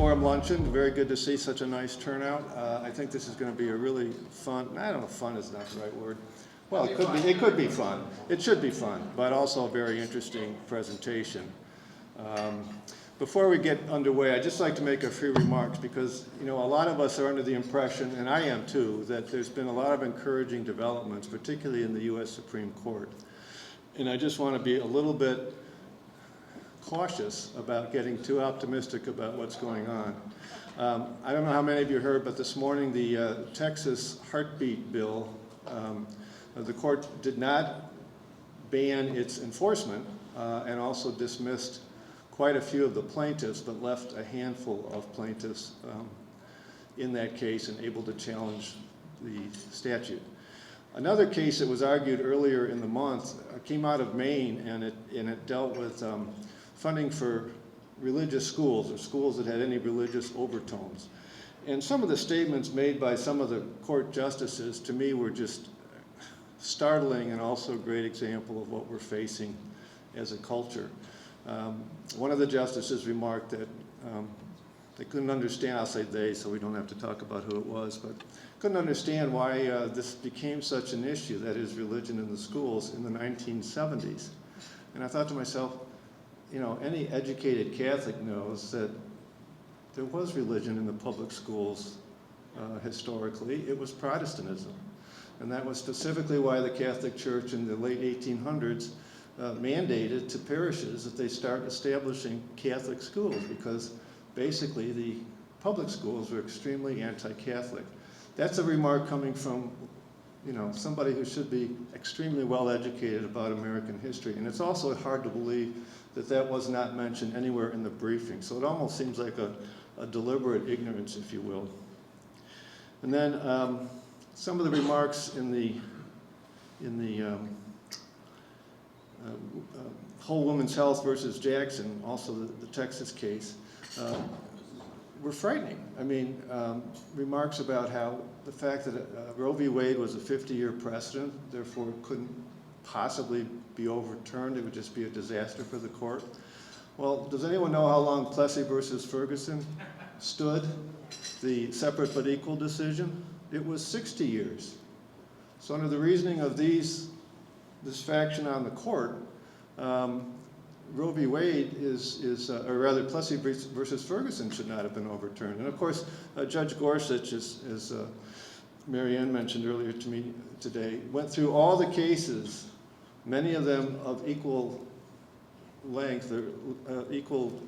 Forum Luncheon. Very good to see such a nice turnout. I think this is going to be a really fun, I don't know if fun is not the right word. Well, it could be fun. It should be fun, but also a very interesting presentation. Before we get underway, I'd just like to make a few remarks because, you know, a lot of us are under the impression, and I am too, that there's been a lot of encouraging developments, particularly in the U.S. Supreme Court. And I just want to be a little bit cautious about getting too optimistic about what's going on. I don't know how many of you heard, but this morning the Texas heartbeat bill, the court did not ban its enforcement and also dismissed quite a few of the plaintiffs, but left a handful of plaintiffs in that case and able to challenge the statute. Another case that was argued earlier in the month came out of Maine, and it dealt with funding for religious schools or schools that had any religious overtones. And some of the statements made by some of the court justices to me were just startling and also a great example of what we're facing as a culture. One of the justices remarked that they couldn't understand, I'll say they so we don't have to talk about who it was, but couldn't understand why this became such an issue, that is religion in the schools, in the 1970s. And I thought to myself, you know, any educated Catholic knows that there was religion in the public schools historically. It was Protestantism. And that was specifically why the Catholic Church in the late 1800s mandated to parishes that they start establishing Catholic schools, because basically the public schools were extremely anti-Catholic. That's a remark coming from, you know, somebody who should be extremely well educated about American history. And it's also hard to believe that that was not mentioned anywhere in the briefing. So it almost seems like a deliberate ignorance, if you will. And then some of the remarks in the Whole Woman's Health versus Jackson, also the Texas case, were frightening. I mean, remarks about how the fact that Roe v. Wade was a 50-year precedent, therefore it couldn't possibly be overturned, it would just be a disaster for the court. Well, does anyone know how long Plessy versus Ferguson stood, the separate but equal decision? It was 60 years. So under the reasoning of this faction on the court, Roe v. Wade or rather Plessy versus Ferguson should not have been overturned. And of course, Judge Gorsuch, as Mary Ann mentioned earlier to me today, went through all the cases, many of them of equal length, or equal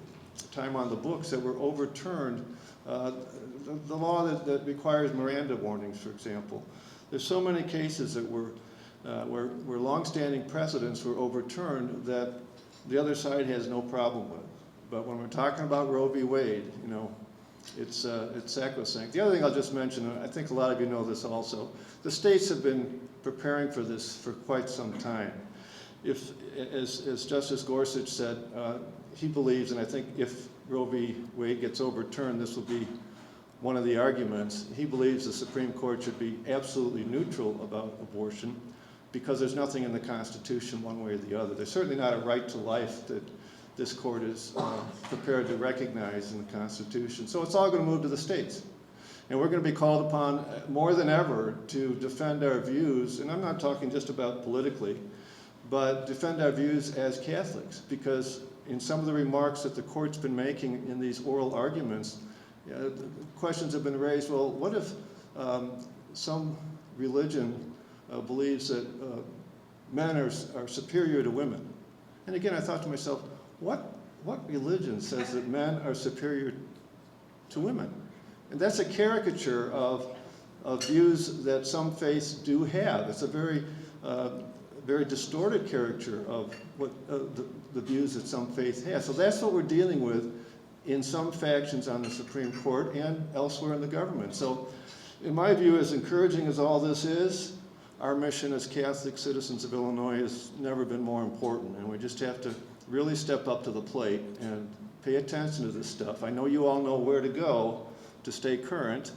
time on the books, that were overturned. The law that requires Miranda warnings, for example. There's so many cases that were where longstanding precedents were overturned that the other side has no problem with. But when we're talking about Roe v. Wade, you know, it's sacrosanct. The other thing I'll just mention, and I think a lot of you know this also, the states have been preparing for this for quite some time. If, as Justice Gorsuch said, he believes, and I think if Roe v. Wade gets overturned, this will be one of the arguments, he believes the Supreme Court should be absolutely neutral about abortion, because there's nothing in the Constitution one way or the other. There's certainly not a right to life that this court is prepared to recognize in the Constitution. So it's all going to move to the states. And we're going to be called upon more than ever to defend our views, and I'm not talking just about politically, but defend our views as Catholics, because in some of the remarks that the court's been making in these oral arguments, questions have been raised, well, what if some religion believes that men are superior to women? And again, I thought to myself, what religion says that men are superior to women? And that's a caricature of views that some faiths do have. It's a very distorted caricature of what the views that some faiths have. So that's what we're dealing with in some factions on the Supreme Court and elsewhere in the government. So in my view, as encouraging as all this is, our mission as Catholic citizens of Illinois has never been more important, and we just have to really step up to the plate and pay attention to this stuff. I know you all know where to go to stay current.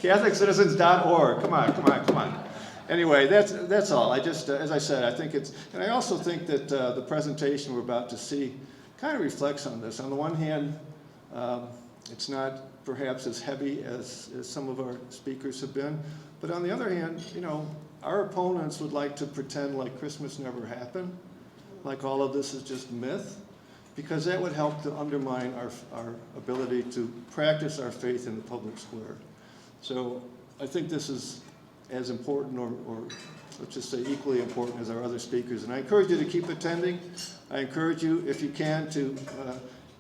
CatholicCitizens.org. Come on. Anyway, that's all. I just, as I said, I think it's, and I also think that the presentation we're about to see kind of reflects on this. On the one hand, it's not perhaps as heavy as some of our speakers have been, but on the other hand, you know, our opponents would like to pretend like Christmas never happened, like all of this is just myth, because that would help to undermine our ability to practice our faith in the public square. So I think this is as important, or let's just say equally important, as our other speakers. And I encourage you to keep attending. I encourage you, if you can, to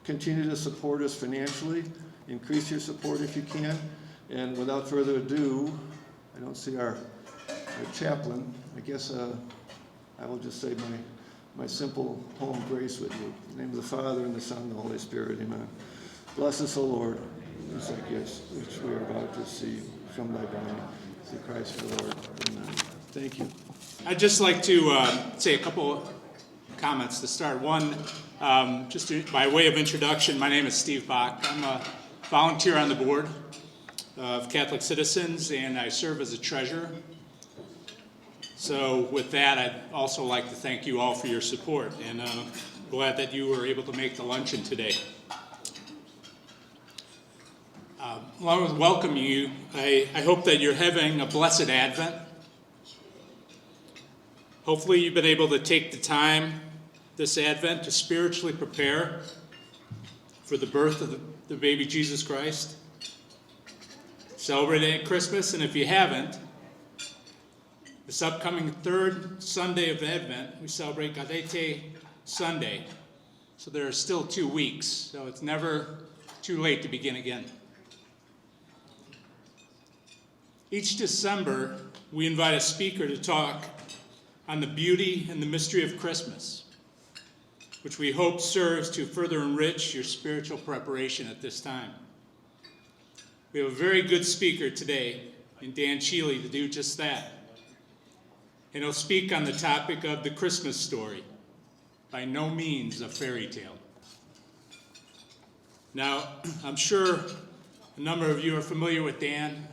continue to support us financially. Increase your support if you can. And without further ado, I don't see our chaplain. I guess I will just say my simple home grace with you. In the name of the Father, and the Son, and the Holy Spirit, amen. Bless us, O Lord, these thy gifts, which we are about to see from thy body. Through Christ our Lord, amen. Thank you. I'd just like to say a couple comments to start. One, just by way of introduction, my name is Steve Bach. I'm a volunteer on the board of Catholic Citizens, and I serve as a treasurer. So with that, I'd also like to thank you all for your support, and glad that you were able to make the luncheon today. Along with welcoming you, I hope that you're having a blessed Advent. Hopefully you've been able to take the time this Advent to spiritually prepare for the birth of the baby Jesus Christ. Celebrating Christmas, and if you haven't, this upcoming third Sunday of Advent, we celebrate Gaudete Sunday. So there are still 2 weeks, so it's never too late to begin again. Each December, we invite a speaker to talk on the beauty and the mystery of Christmas, which we hope serves to further enrich your spiritual preparation at this time. We have a very good speaker today in Dan Sheely to do just that. And he'll speak on the topic of the Christmas story, by no means a fairy tale. Now, I'm sure a number of you are familiar with Dan,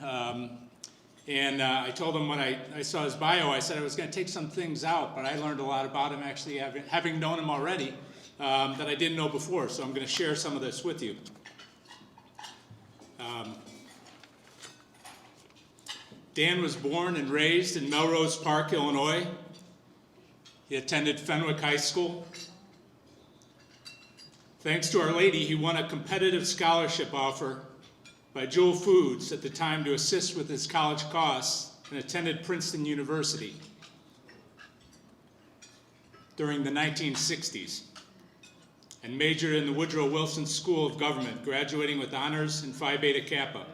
and I told him when I saw his bio, I said I was going to take some things out, but I learned a lot about him actually having known him already that I didn't know before, so I'm going to share some of this with you. Dan was born and raised in Melrose Park, Illinois. He attended Fenwick High School. Thanks to Our Lady, he won a competitive scholarship offer by Jewel Foods at the time to assist with his college costs, and attended Princeton University during the 1960s, and majored in the Woodrow Wilson School of Government, graduating with honors in Phi Beta Kappa.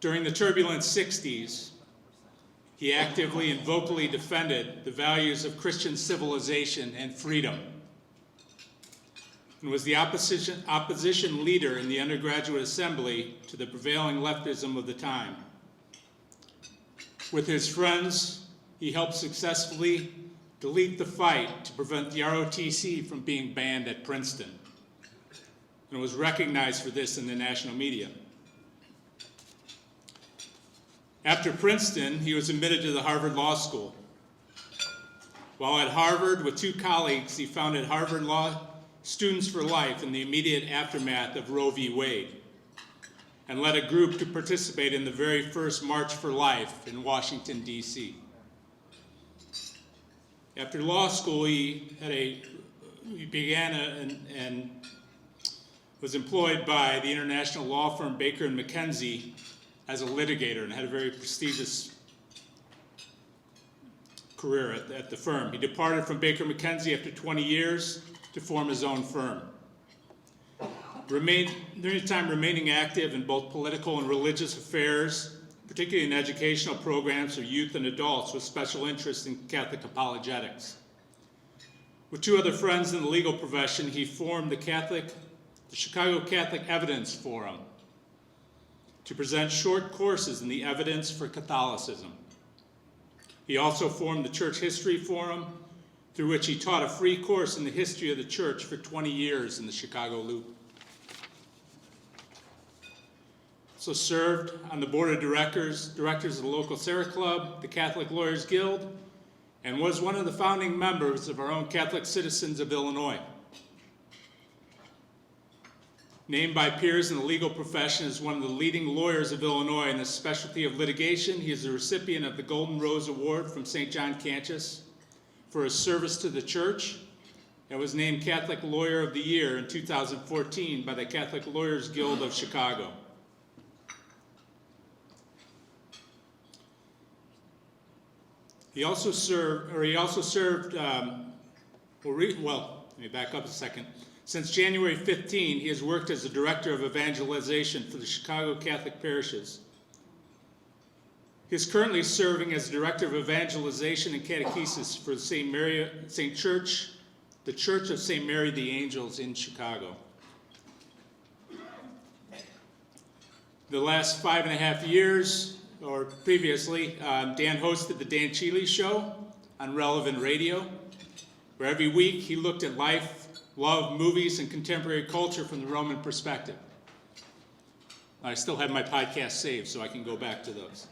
During the turbulent 60s, he actively and vocally defended the values of Christian civilization and freedom, and was the opposition leader in the undergraduate assembly to the prevailing leftism of the time. With his friends, he helped successfully delete the fight to prevent the ROTC from being banned at Princeton, and was recognized for this in the national media. After Princeton, he was admitted to the Harvard Law School. While at Harvard with 2 colleagues, he founded Harvard Law Students for Life in the immediate aftermath of Roe v. Wade, and led a group to participate in the very first March for Life in Washington, D.C. After law school, he began and was employed by the international law firm Baker & McKenzie as a litigator, and had a very prestigious career at the firm. He departed from Baker McKenzie after 20 years to form his own firm. During the time remaining active in both political and religious affairs, particularly in educational programs for youth and adults with special interest in Catholic apologetics. With 2 other friends in the legal profession, he formed the Chicago Catholic Evidence Forum to present short courses in the evidence for Catholicism. He also formed the Church History Forum, through which he taught a free course in the history of the church for 20 years in the Chicago Loop. Also served on the board of directors of the local Sarah Club, the Catholic Lawyers Guild, and was one of the founding members of our own Catholic Citizens of Illinois. Named by peers in the legal profession as one of the leading lawyers of Illinois in the specialty of litigation, he is a recipient of the Golden Rose Award from St. John Cantius for his service to the church, and was named Catholic Lawyer of the Year in 2014 by the Catholic Lawyers Guild of Chicago. He also served, let me back up a second. Since January 15, he has worked as the Director of Evangelization for the Chicago Catholic Parishes. He is currently serving as Director of Evangelization and Catechesis for the Church of St. Mary the Angels in Chicago. The last 5.5 years, or previously, Dan hosted the Dan Cheely Show on Relevant Radio, where every week he looked at life, love, movies, and contemporary culture from the Roman perspective. I still have my podcast saved, so I can go back to those.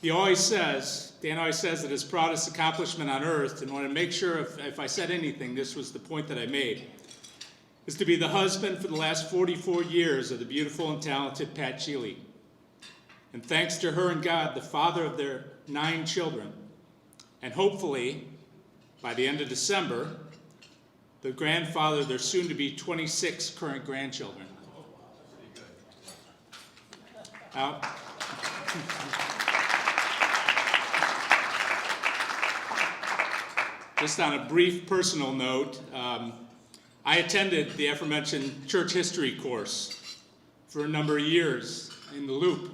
Dan always says that his proudest accomplishment on earth, and I want to make sure if I said anything, this was the point that I made, is to be the husband for the last 44 years of the beautiful and talented Pat Cheely. And thanks to her and God, the father of their 9 children, and hopefully, by the end of December, the grandfather of their soon-to-be 26 current grandchildren. Now, just on a brief personal note, I attended the aforementioned church history course for a number of years in the Loop.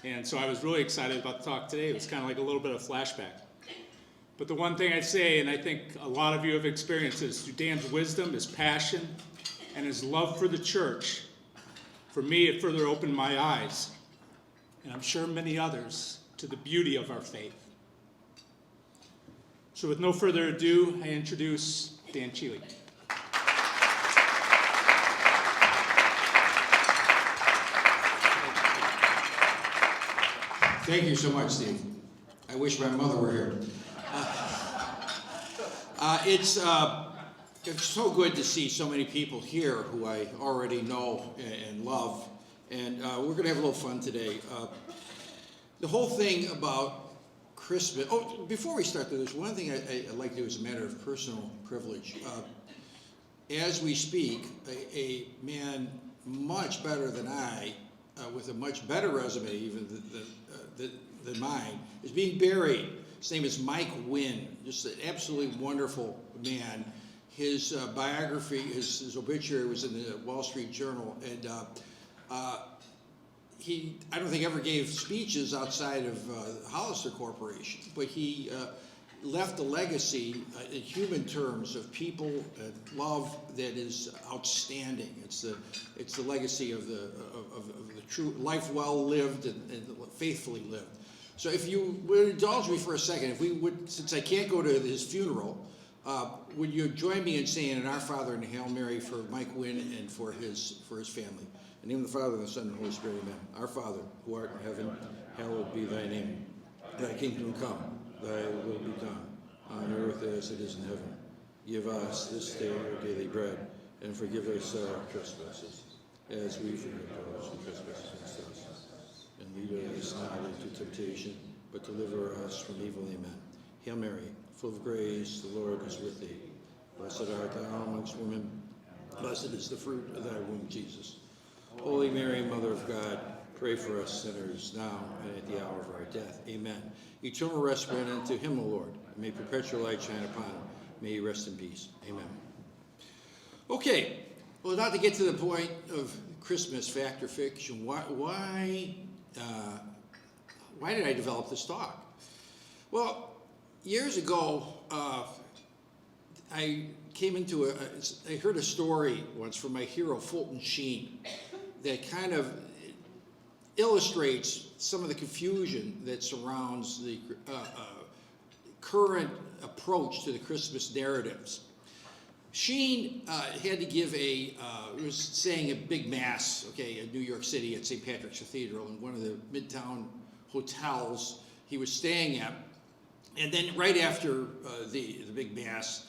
And so I was really excited about the talk today. It was kind of like a little bit of flashback. But the one thing I'd say, and I think a lot of you have experienced this, through Dan's wisdom, his passion, and his love for the church, for me, it further opened my eyes, and I'm sure many others, to the beauty of our faith. So with no further ado, I introduce Dan Cheely. Thank you so much, Steve. I wish my mother were here. It's so good to see so many people here who I already know and love, and we're going to have a little fun today. The whole thing about Christmas. Oh, before we start, there's one thing I'd like to do as a matter of personal privilege. As we speak, a man much better than I, with a much better resume even than mine, is being buried. His name is Mike Wynn, just an absolutely wonderful man. His biography, his obituary was in the Wall Street Journal, and he, I don't think, ever gave speeches outside of Hollister Corporation, but he left a legacy in human terms of people and love that is outstanding. It's the legacy of the true life well lived and faithfully lived. So if you would indulge me for a second, if we would, since I can't go to his funeral, would you join me in saying an Our Father and Hail Mary for Mike Wynn and for his family? In the name of the Father, and the Son, and the Holy Spirit, amen. Our Father, who art in heaven, hallowed be thy name. Thy kingdom come, thy will be done, on earth as it is in heaven. Give us this day our daily bread, and forgive us our trespasses, as we forgive those who trespass against us. And lead us not into temptation, but deliver us from evil, amen. Hail Mary, full of grace, the Lord is with thee. Blessed art thou amongst women, blessed is the fruit of thy womb, Jesus. Holy Mary, Mother of God, pray for us sinners now and at the hour of our death. Amen. Eternal rest grant unto him, O Lord, and may perpetual light shine upon him. May he rest in peace. Amen. Okay, well, not to get to the point of Christmas, fact or fiction, why did I develop this talk? Well, years ago, I came into I heard a story once from my hero, Fulton Sheen, that kind of illustrates some of the confusion that surrounds the current approach to the Christmas narratives. Sheen had to give was saying a big mass, in New York City at St. Patrick's Cathedral in one of the Midtown hotels he was staying at. And then right after the big mass,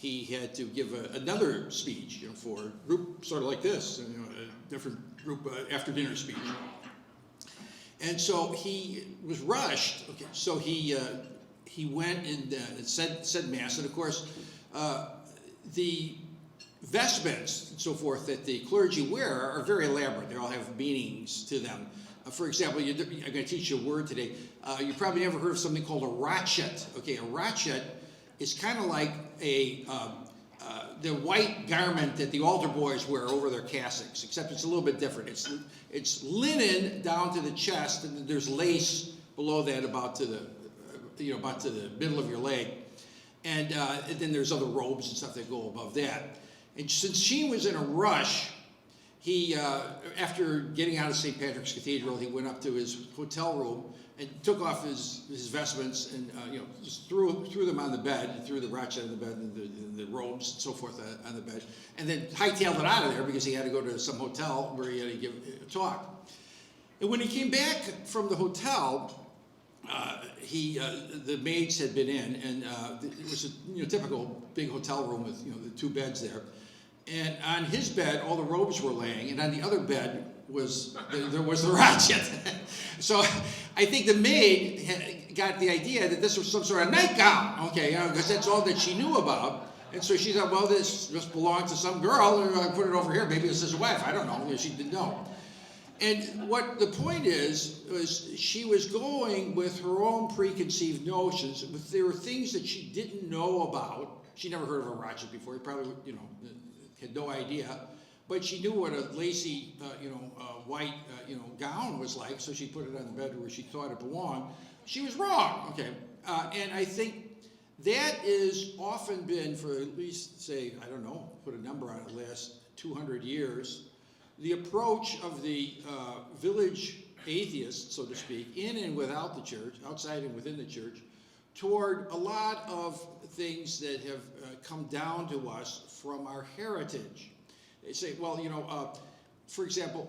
he had to give another speech, for a group sort of like this, a different group after dinner speech. And so he was rushed. Okay, so he went and said mass, and of course, the vestments and so forth that the clergy wear are very elaborate. They all have meanings to them. For example, I'm going to teach you a word today. You probably never heard of something called a rochet. Okay, a rochet is kind of like the white garment that the altar boys wear over their cassocks, except it's a little bit different. It's linen down to the chest, and there's lace below that about to the middle of your leg, and then there's other robes and stuff that go above that. And since she was in a rush, he, after getting out of St. Patrick's Cathedral, he went up to his hotel room and took off his vestments and just threw them on the bed, threw the rochet on the bed and the robes and so forth on the bed, and then hightailed it out of there because he had to go to some hotel where he had to give a talk. And when he came back from the hotel, the maids had been in, and it was a typical big hotel room with the two beds there. And on his bed, all the robes were laying, and on the other bed there was the rochet. So I think the maid got the idea that this was some sort of nightgown, okay, because that's all that she knew about. And so she thought, well, this must belong to some girl, and I put it over here. Maybe it's his wife. I don't know. She didn't know. And what the point was she was going with her own preconceived notions. There were things that she didn't know about. She never heard of a rochet before. He probably, had no idea. But she knew what a lacy, white, gown was like. So she put it on the bed where she thought it belonged. She was wrong. Okay, and I think that has often been for at least say put a number on it, last 200 years. The approach of the village atheists, so to speak, in and without the church, outside and within the church, toward a lot of things that have come down to us from our heritage. They say, well, for example,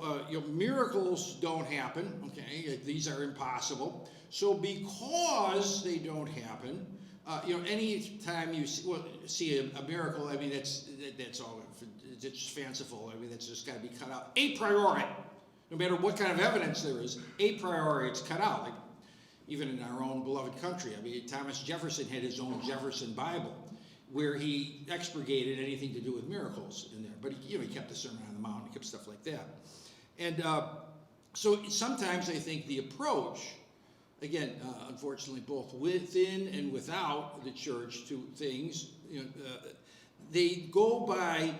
miracles don't happen, okay? These are impossible. So because they don't happen, any time you see a miracle, I mean, that's all. It's fanciful. I mean, that's just got to be cut out a priori. No matter what kind of evidence there is, a priori it's cut out. Like even in our own beloved country. I mean, Thomas Jefferson had his own Jefferson Bible, where he expurgated anything to do with miracles in there. But he kept the Sermon on the Mount. He kept stuff like that. And so sometimes I think the approach, again, unfortunately, both within and without the church to things, they go by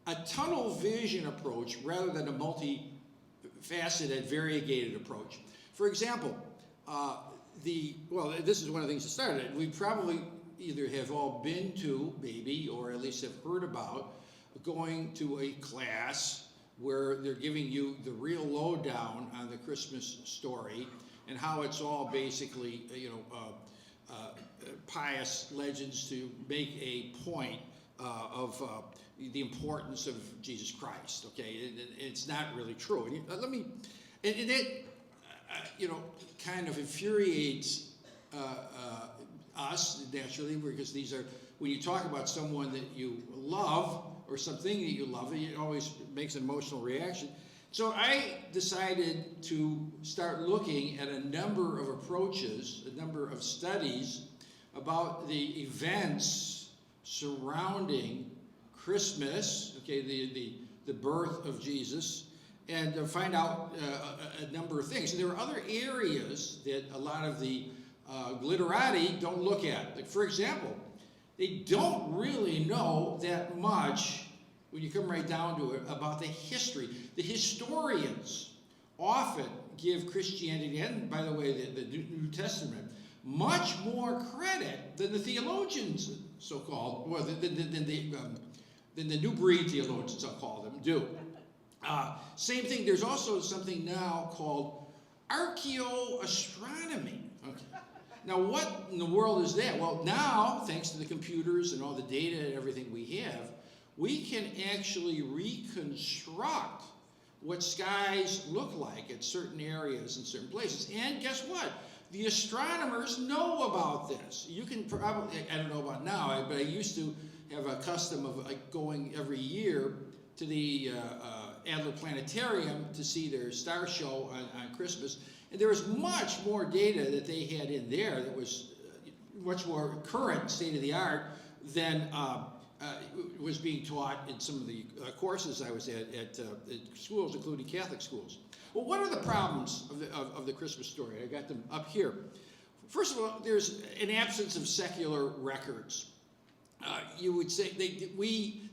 a tunnel vision approach rather than a multifaceted, variegated approach. For example, this is one of the things that started it. We probably either have all been to, maybe, or at least have heard about, going to a class where they're giving you the real lowdown on the Christmas story and how it's all basically, pious legends to make a point of the importance of Jesus Christ. Okay, it's not really true. And that kind of infuriates us naturally, because these are, when you talk about someone that you love or something that you love, it always makes an emotional reaction. So I decided to start looking at a number of approaches, a number of studies about the events surrounding Christmas, okay, the birth of Jesus, and find out a number of things. And there are other areas that a lot of the glitterati don't look at. Like, for example, they don't really know that much, when you come right down to it, about the history. The historians often give Christianity, and by the way, the New Testament, much more credit than the theologians, so-called, or than the new breed theologians, I'll call them, do. Same thing, there's also something now called archaeoastronomy. Okay. Now, what in the world is that? Well, now, thanks to the computers and all the data and everything we have, we can actually reconstruct what skies look like at certain areas in certain places. And guess what? The astronomers know about this. You can probably, I don't know about now, but I used to have a custom of like going every year to the Adler Planetarium to see their star show on Christmas. And there was much more data that they had in there that was much more current, state of the art, than was being taught in some of the courses I was at schools, including Catholic schools. Well, what are the problems of the Christmas story? I got them up here. First of all, there's an absence of secular records. You would say,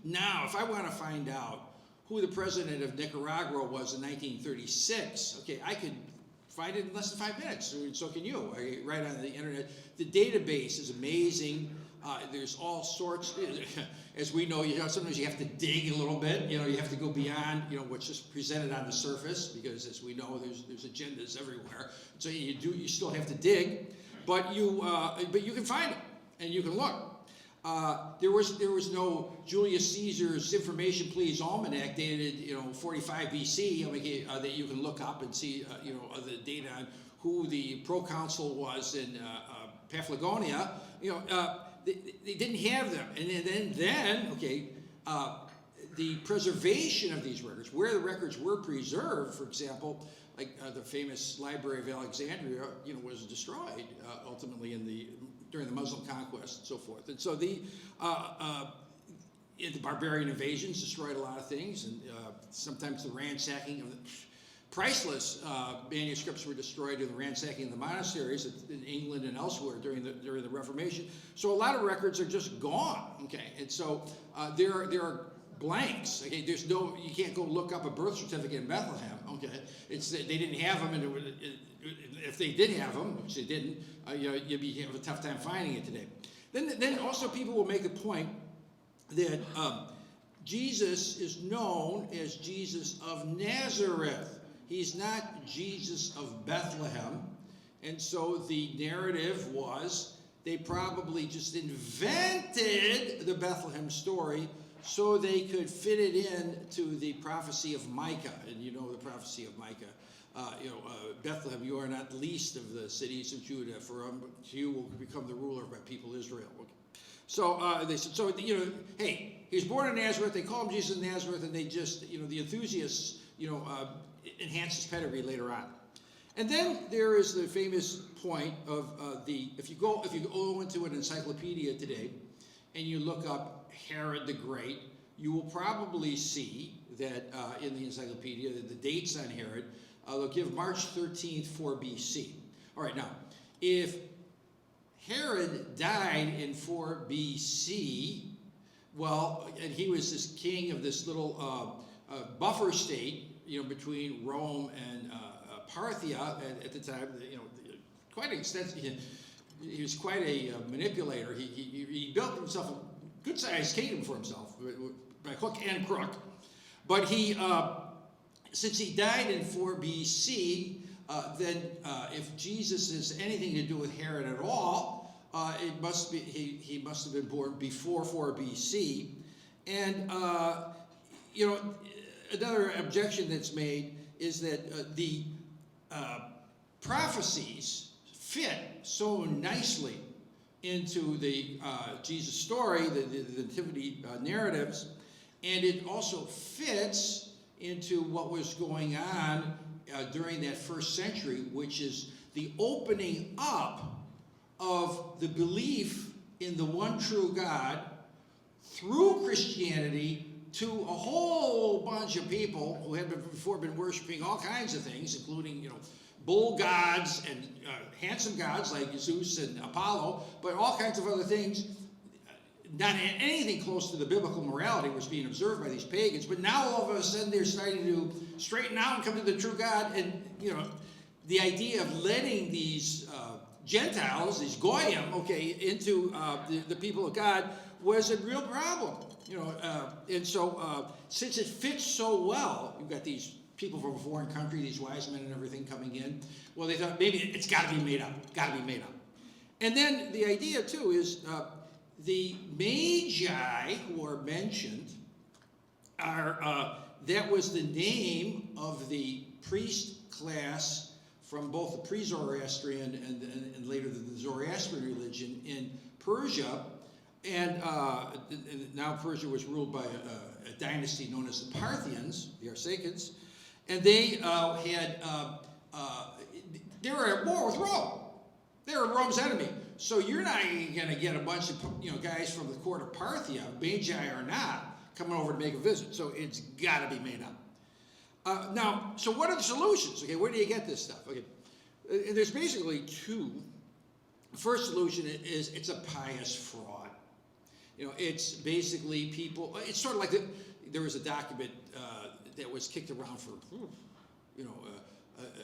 now, if I want to find out who the president of Nicaragua was in 1936, okay, I could find it in less than 5 minutes, and so can you, right on the internet. The database is amazing. There's all sorts, as we know, sometimes you have to dig a little bit, you have to go beyond, what's just presented on the surface, because as we know, there's agendas everywhere. So you still have to dig, but you can find it, and you can look. There was no Julius Caesar's Information Please Almanac dated 45 BC that you can look up and see the data on who the proconsul was in Paphlagonia. They didn't have them, and then the preservation of these records, where the records were preserved, for example, like the famous Library of Alexandria, was destroyed ultimately during the Muslim conquest and so forth. And so the barbarian invasions destroyed a lot of things, and sometimes the ransacking of the priceless manuscripts were destroyed in the ransacking of the monasteries in England and elsewhere during the Reformation. So a lot of records are just gone. Okay, and so there are blanks. Okay, you can't go look up a birth certificate in Bethlehem. Okay, they didn't have them, and if they did have them, which they didn't, you'd have a tough time finding it today. Then also people will make a point that Jesus is known as Jesus of Nazareth. He's not Jesus of Bethlehem. And so the narrative was they probably just invented the Bethlehem story so they could fit it in to the prophecy of Micah. And you know the prophecy of Micah. Bethlehem, you are not least of the cities of Judah, for you will become the ruler of my people Israel. Okay. So they said, hey, he's born in Nazareth. They call him Jesus of Nazareth, and they just, the enthusiasts, enhance his pedigree later on. And then there is the famous point of if you go into an encyclopedia today, and you look up Herod the Great, you will probably see that in the encyclopedia that the dates on Herod. They'll give March 13th, 4 BC. All right, now, if Herod died in 4 BC, and he was this king of this little buffer state, between Rome and Parthia at the time, quite extensive. He was quite a manipulator. He built himself a good-sized kingdom for himself by hook and crook. But since he died in 4 BC, then if Jesus has anything to do with Herod at all, it must be he must have been born before 4 BC. And another objection that's made is that the prophecies fit so nicely into the Jesus story, the nativity narratives, and it also fits into what was going on during that first century, which is the opening up of the belief in the one true God through Christianity to a whole bunch of people who had before been worshiping all kinds of things, including bull gods and handsome gods like Zeus and Apollo, but all kinds of other things. Not anything close to the biblical morality was being observed by these pagans, but now all of a sudden they're starting to straighten out and come to the true God. And the idea of letting these Gentiles, these goyim, into the people of God was a real problem. And so since it fits so well, you've got these people from a foreign country, these wise men and everything coming in. Well, they thought maybe it's got to be made up. And then the idea too is. The Magi who are mentioned that was the name of the priest class from both the pre-Zoroastrian and later the Zoroastrian religion in Persia. And now Persia was ruled by a dynasty known as the Parthians, the Arsacids, and they they were at war with Rome. They were Rome's enemy. So you're not going to get a bunch of guys from the court of Parthia, Magi or not, coming over to make a visit. So it's got to be made up. Now, so what are the solutions? Okay, where do you get this stuff? Okay, there's basically two. The first solution is it's a pious fraud. It's basically people. It's sort of like there was a document that was kicked around for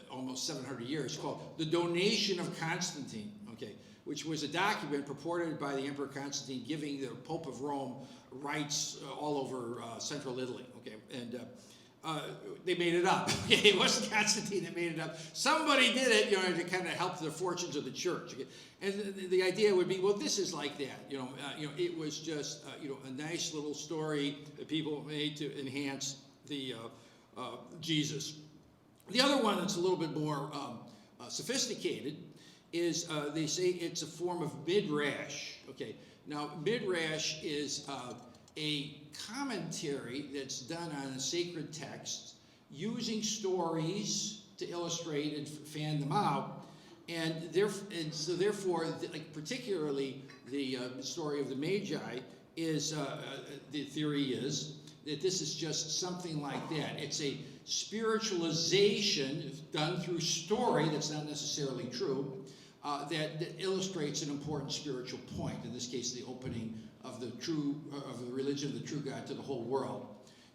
almost 700 years called the Donation of Constantine. Okay, which was a document purported by the Emperor Constantine giving the Pope of Rome rights all over central Italy. Okay, and they made it up. Okay, it wasn't Constantine that made it up. Somebody did it, to kind of help the fortunes of the church. Okay? And the idea would be, well, this is like that. It was just a nice little story that people made to enhance the Jesus. The other one that's a little bit more sophisticated is they say it's a form of midrash. Okay, now midrash is a commentary that's done on a sacred text using stories to illustrate and fan them out, and so therefore, like particularly the story of the Magi is the theory is that this is just something like that. It's a spiritualization done through story that's not necessarily true, that illustrates an important spiritual point. In this case, the opening of the religion of the true God to the whole world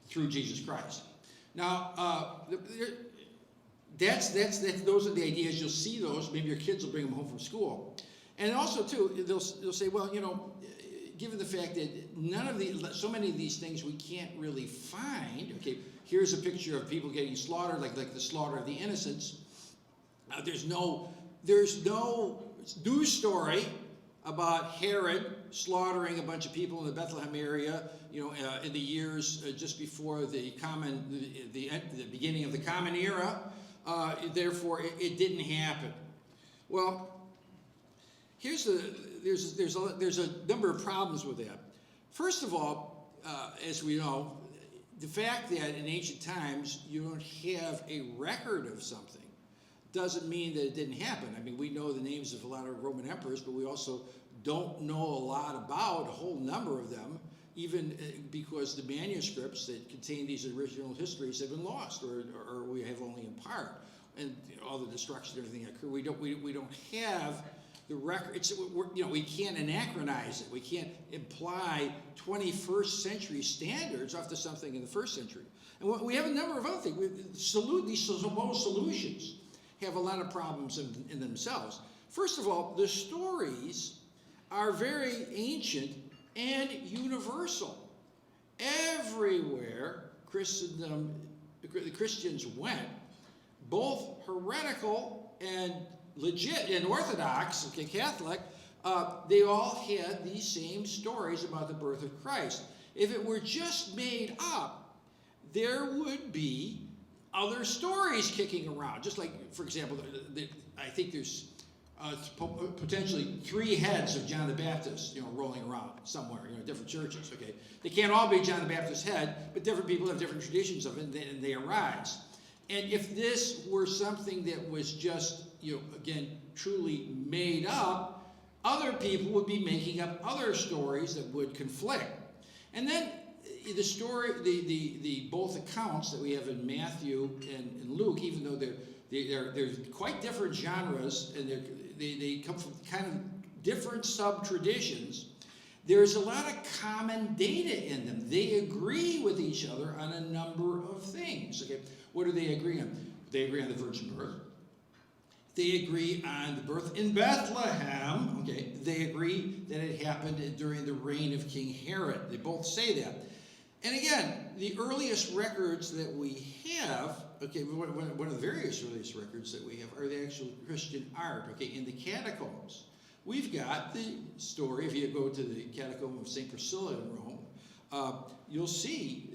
through Jesus Christ. Now, those are the ideas. You'll see those. Maybe your kids will bring them home from school, and also too, they'll say, well, given the fact that so many of these things we can't really find. Okay, here's a picture of people getting slaughtered, like the slaughter of the innocents. There's no news story about Herod slaughtering a bunch of people in the Bethlehem area, in the years just before the beginning of the Common Era. Therefore, it didn't happen. Well, there's a number of problems with that. First of all, as we know, the fact that in ancient times you don't have a record of something doesn't mean that it didn't happen. I mean, we know the names of a lot of Roman emperors, but we also don't know a lot about a whole number of them, even because the manuscripts that contain these original histories have been lost, or we have only in part, and all the destruction and everything that occurred. We don't have the record. We can't anachronize it. We can't imply 21st century standards off to something in the first century. And we have a number of other things. These supposed solutions have a lot of problems in themselves. First of all, the stories are very ancient and universal. Everywhere the Christians went, both heretical and legit and Orthodox, okay, Catholic, they all had these same stories about the birth of Christ. If it were just made up, there would be other stories kicking around. Just like, for example, I think there's potentially 3 heads of John the Baptist, rolling around somewhere, different churches. Okay, they can't all be John the Baptist's head, but different people have different traditions of it, and they arise. And if this were something that was just, again, truly made up, other people would be making up other stories that would conflict. And then the story, the both accounts that we have in Matthew and Luke, even though they're quite different genres and they come from kind of different sub-traditions, there's a lot of common data in them. They agree with each other on a number of things. Okay, what do they agree on? They agree on the virgin birth. They agree on the birth in Bethlehem. Okay, they agree that it happened during the reign of King Herod. They both say that. And again, the earliest records that we have, okay, one of the various earliest records that we have are the actual Christian art, okay, in the catacombs. We've got the story, if you go to the catacomb of St. Priscilla in Rome, you'll see,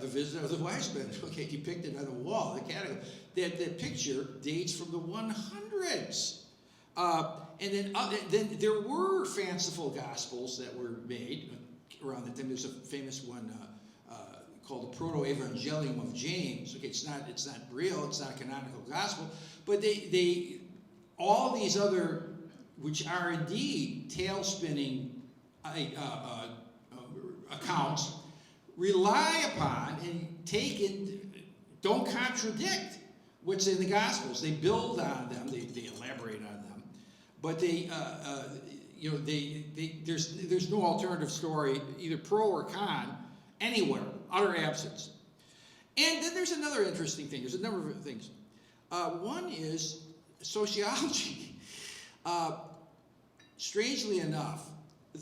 the visit of the wise men, okay, depicted on the wall, the catacomb. That picture dates from the 100s. Then there were fanciful gospels that were made around the time. There's a famous one called the Proto-Evangelium of James. Okay, it's not real, it's not a canonical gospel, but all these other, which are indeed tail-spinning accounts, rely upon and take it, don't contradict what's in the Gospels. They build on them, they elaborate on them, but there's no alternative story, either pro or con, anywhere, utter absence. And then there's another interesting thing. There's a number of things. One is sociology. Strangely enough,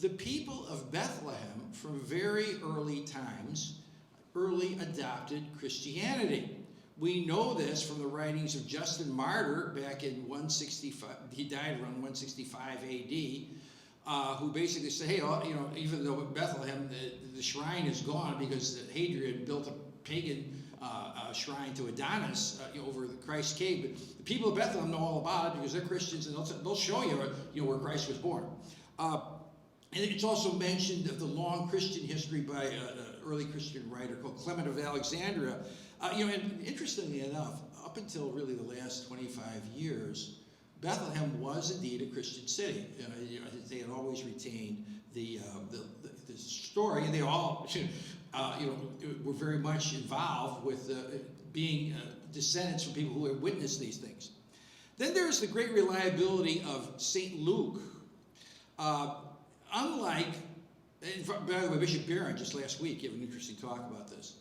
the people of Bethlehem from very early times early adopted Christianity. We know this from the writings of Justin Martyr back in 165. He died around 165 AD, who basically said, hey, even though in Bethlehem the shrine is gone because Hadrian built a pagan shrine to Adonis over the Christ cave, but the people of Bethlehem know all about it because they're Christians, and they'll show you, where Christ was born. And it's also mentioned of the long Christian history by an early Christian writer called Clement of Alexandria. And interestingly enough, up until really the last 25 years, Bethlehem was indeed a Christian city. They had always retained the story, and they all, were very much involved with being descendants from people who had witnessed these things. Then there's the great reliability of St. Luke. Unlike, by the way, Bishop Barron just last week gave an interesting talk about this.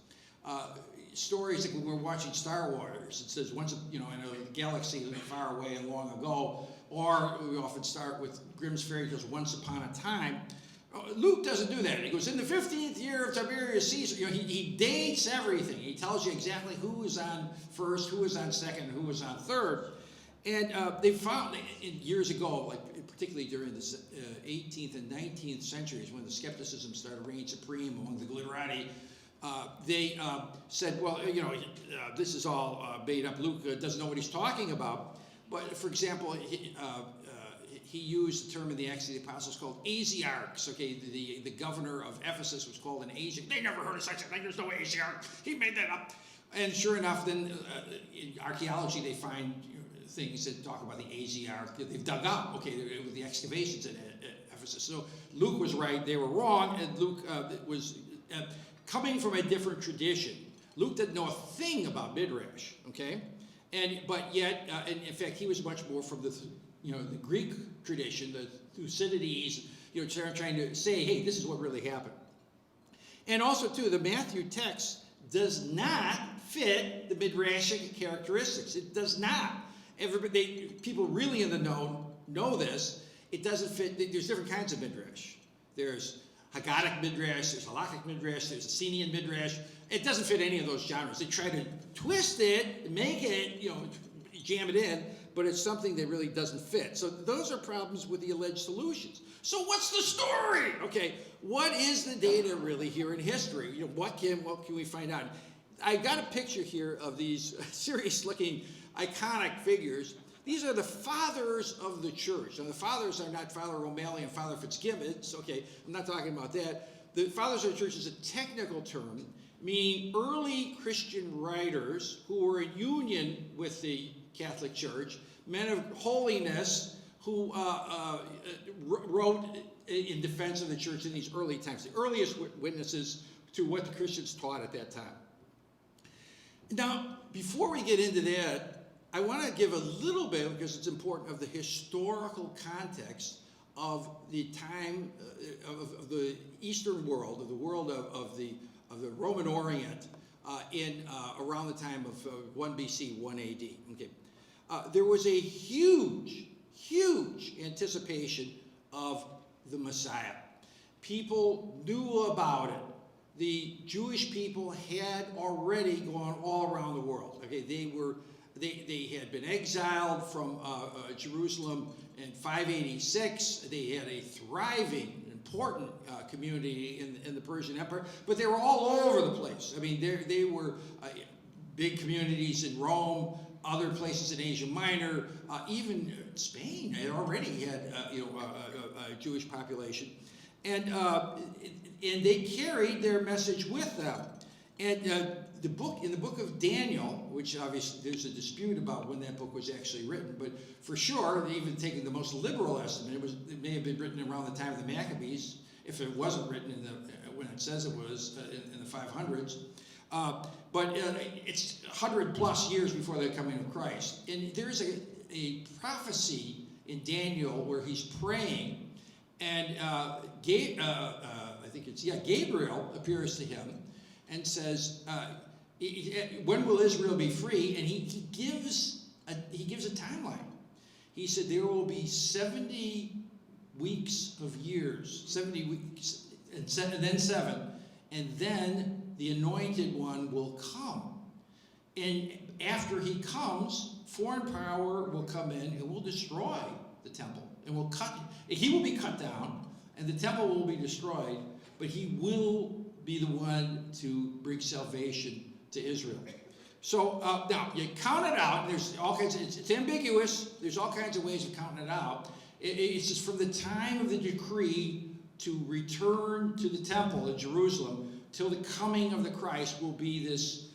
Stories like when we're watching Star Wars, it says once, in a galaxy far away and long ago, or we often start with Grimm's fairy tales, Once Upon a Time. Luke doesn't do that. He goes, in the 15th year of Tiberius Caesar, he dates everything. He tells you exactly who was on first, who was on second, who was on third. And they found years ago, like particularly during the 18th and 19th centuries, when the skepticism started to reign supreme among the glitterati, they said, well, this is all made up. Luke doesn't know what he's talking about. But for example, he used the term in the Acts of the Apostles called Asiarchs. Okay, the governor of Ephesus was called an Asiarch. They never heard of such a thing. There's no Asiarch. He made that up. And sure enough, then in archaeology they find things that talk about the Asiarch. They've dug up, with the excavations at Ephesus. So Luke was right. They were wrong, and Luke was coming from a different tradition. Luke didn't know a thing about Midrash. Okay, but yet, and in fact, he was much more from the Greek tradition, the Thucydides, trying to say, hey, this is what really happened. And also, too, the Matthew text does not fit the Midrashic characteristics. It does not. People really in the know this. It doesn't fit. There's different kinds of Midrash. There's Haggadic Midrash, there's Halakhic Midrash, there's Essenian Midrash. It doesn't fit any of those genres. They try to twist it, make it, jam it in, but it's something that really doesn't fit. So those are problems with the alleged solutions. So what's the story? Okay, what is the data really here in history? What can we find out? I got a picture here of these serious-looking, iconic figures. These are the fathers of the church. Now, the fathers are not Father O'Malley and Father Fitzgibbons. Okay, I'm not talking about that. The fathers of the church is a technical term, meaning early Christian writers who were in union with the Catholic Church, men of holiness who wrote in defense of the church in these early times, the earliest witnesses to what the Christians taught at that time. Now, before we get into that, I want to give a little bit, because it's important, of the historical context of the time of the Eastern world, of the world of the Roman Orient around the time of 1 BC, 1 AD. Okay. There was a huge anticipation of the Messiah. People knew about it. The Jewish people had already gone all around the world. Okay, they had been exiled from Jerusalem in 586. They had a thriving, important community in the Persian Empire, but they were all over the place. I mean, they were big communities in Rome, other places in Asia Minor, even Spain had already had a Jewish population, and they carried their message with them. And in the book of Daniel, which obviously there's a dispute about when that book was actually written, but for sure, even taking the most liberal estimate, it may have been written around the time of the Maccabees, if it wasn't written when it says it was in the 500s. But it's 100 plus years before the coming of Christ. And there's a prophecy in Daniel where he's praying, and Gabriel appears to him and says, when will Israel be free? And he gives a timeline. He said there will be 70 weeks of years, 70 weeks, and then 7, and then the anointed one will come. And after he comes, foreign power will come in and will destroy the temple, and he will be cut down, and the temple will be destroyed, but he will be the one to bring salvation to Israel. So now you count it out. There's all kinds of, it's ambiguous. There's all kinds of ways of counting it out. It's just from the time of the decree to return to the temple in Jerusalem till the coming of the Christ will be this,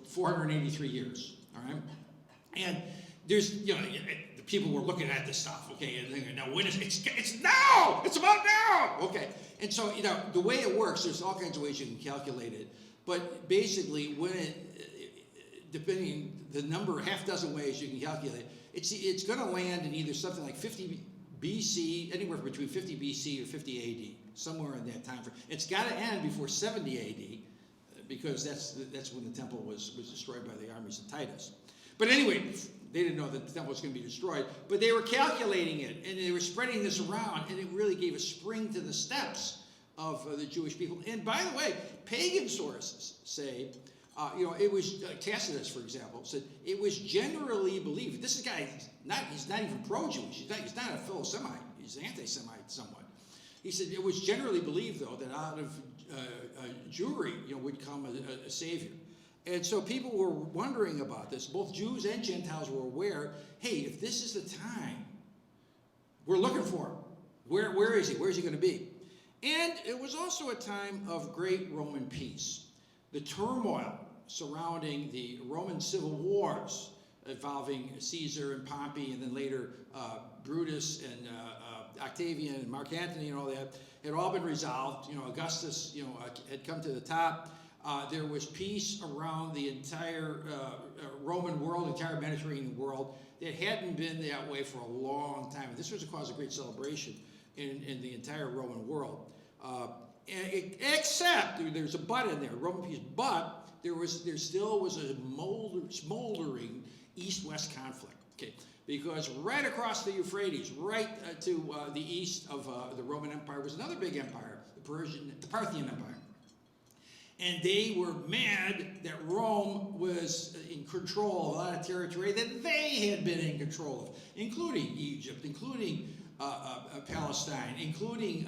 483 years. All right, and there's, the people were looking at this stuff. Okay, and thinking, now when is it's now? It's about now. Okay, and so the way it works, there's all kinds of ways you can calculate it, but basically when depending the number, half dozen ways you can calculate, it's going to land in either something like 50 BC, anywhere between 50 BC or 50 AD, somewhere in that time frame. It's got to end before 70 AD, because that's when the temple was destroyed by the armies of Titus. But anyway, they didn't know that the temple was going to be destroyed, but they were calculating it, and they were spreading this around, and it really gave a spring to the steps of the Jewish people. And by the way, pagan sources say, it was, Tacitus, for example, said it was generally believed, this guy, he's not even pro-Jewish, he's not a Philo-Semite, he's an anti-Semite somewhat. He said it was generally believed, though, that out of Jewry, would come a savior. And so people were wondering about this. Both Jews and Gentiles were aware, hey, if this is the time, we're looking for him. Where is he? Where is he going to be? And it was also a time of great Roman peace. The turmoil surrounding the Roman civil wars involving Caesar and Pompey, and then later Brutus and Octavian and Mark Antony and all that, had all been resolved. Augustus, had come to the top. There was peace around the entire Roman world, entire Mediterranean world, that hadn't been that way for a long time. And this was a cause of great celebration in the entire Roman world. Except, there's a but in there, Roman peace, but there still was a smoldering east-west conflict, okay? Because right across the Euphrates, right to the east of the Roman Empire was another big empire, the Parthian Empire. And they were mad that Rome was in control of a lot of territory that they had been in control of, including Egypt, including Palestine, including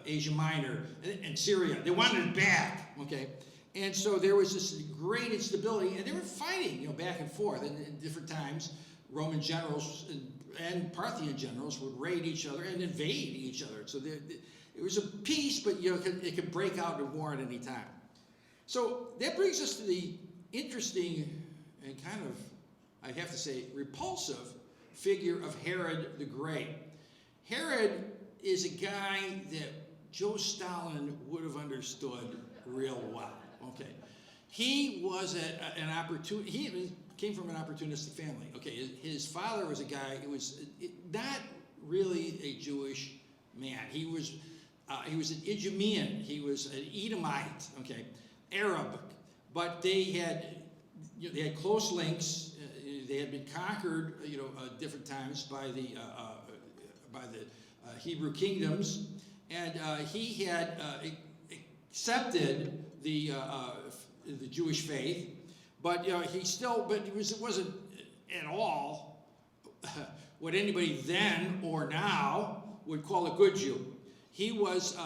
Asia Minor and Syria. They wanted it back, okay? And so there was this great instability, and they were fighting, back and forth. And in different times, Roman generals and Parthian generals would raid each other and invade each other. So it was a peace, but it could break out in war at any time. So that brings us to the interesting and kind of, I'd have to say, repulsive figure of Herod the Great. Herod is a guy that Joe Stalin would have understood real well. Okay, he was an opportunity. He came from an opportunistic family. Okay, his father was a guy who was not really a Jewish man. He was an Idumean. He was an Edomite. Okay, Arab, but they had close links. They had been conquered, different times by the Hebrew kingdoms, and he had accepted the Jewish faith, but it wasn't at all what anybody then or now would call a good Jew. He was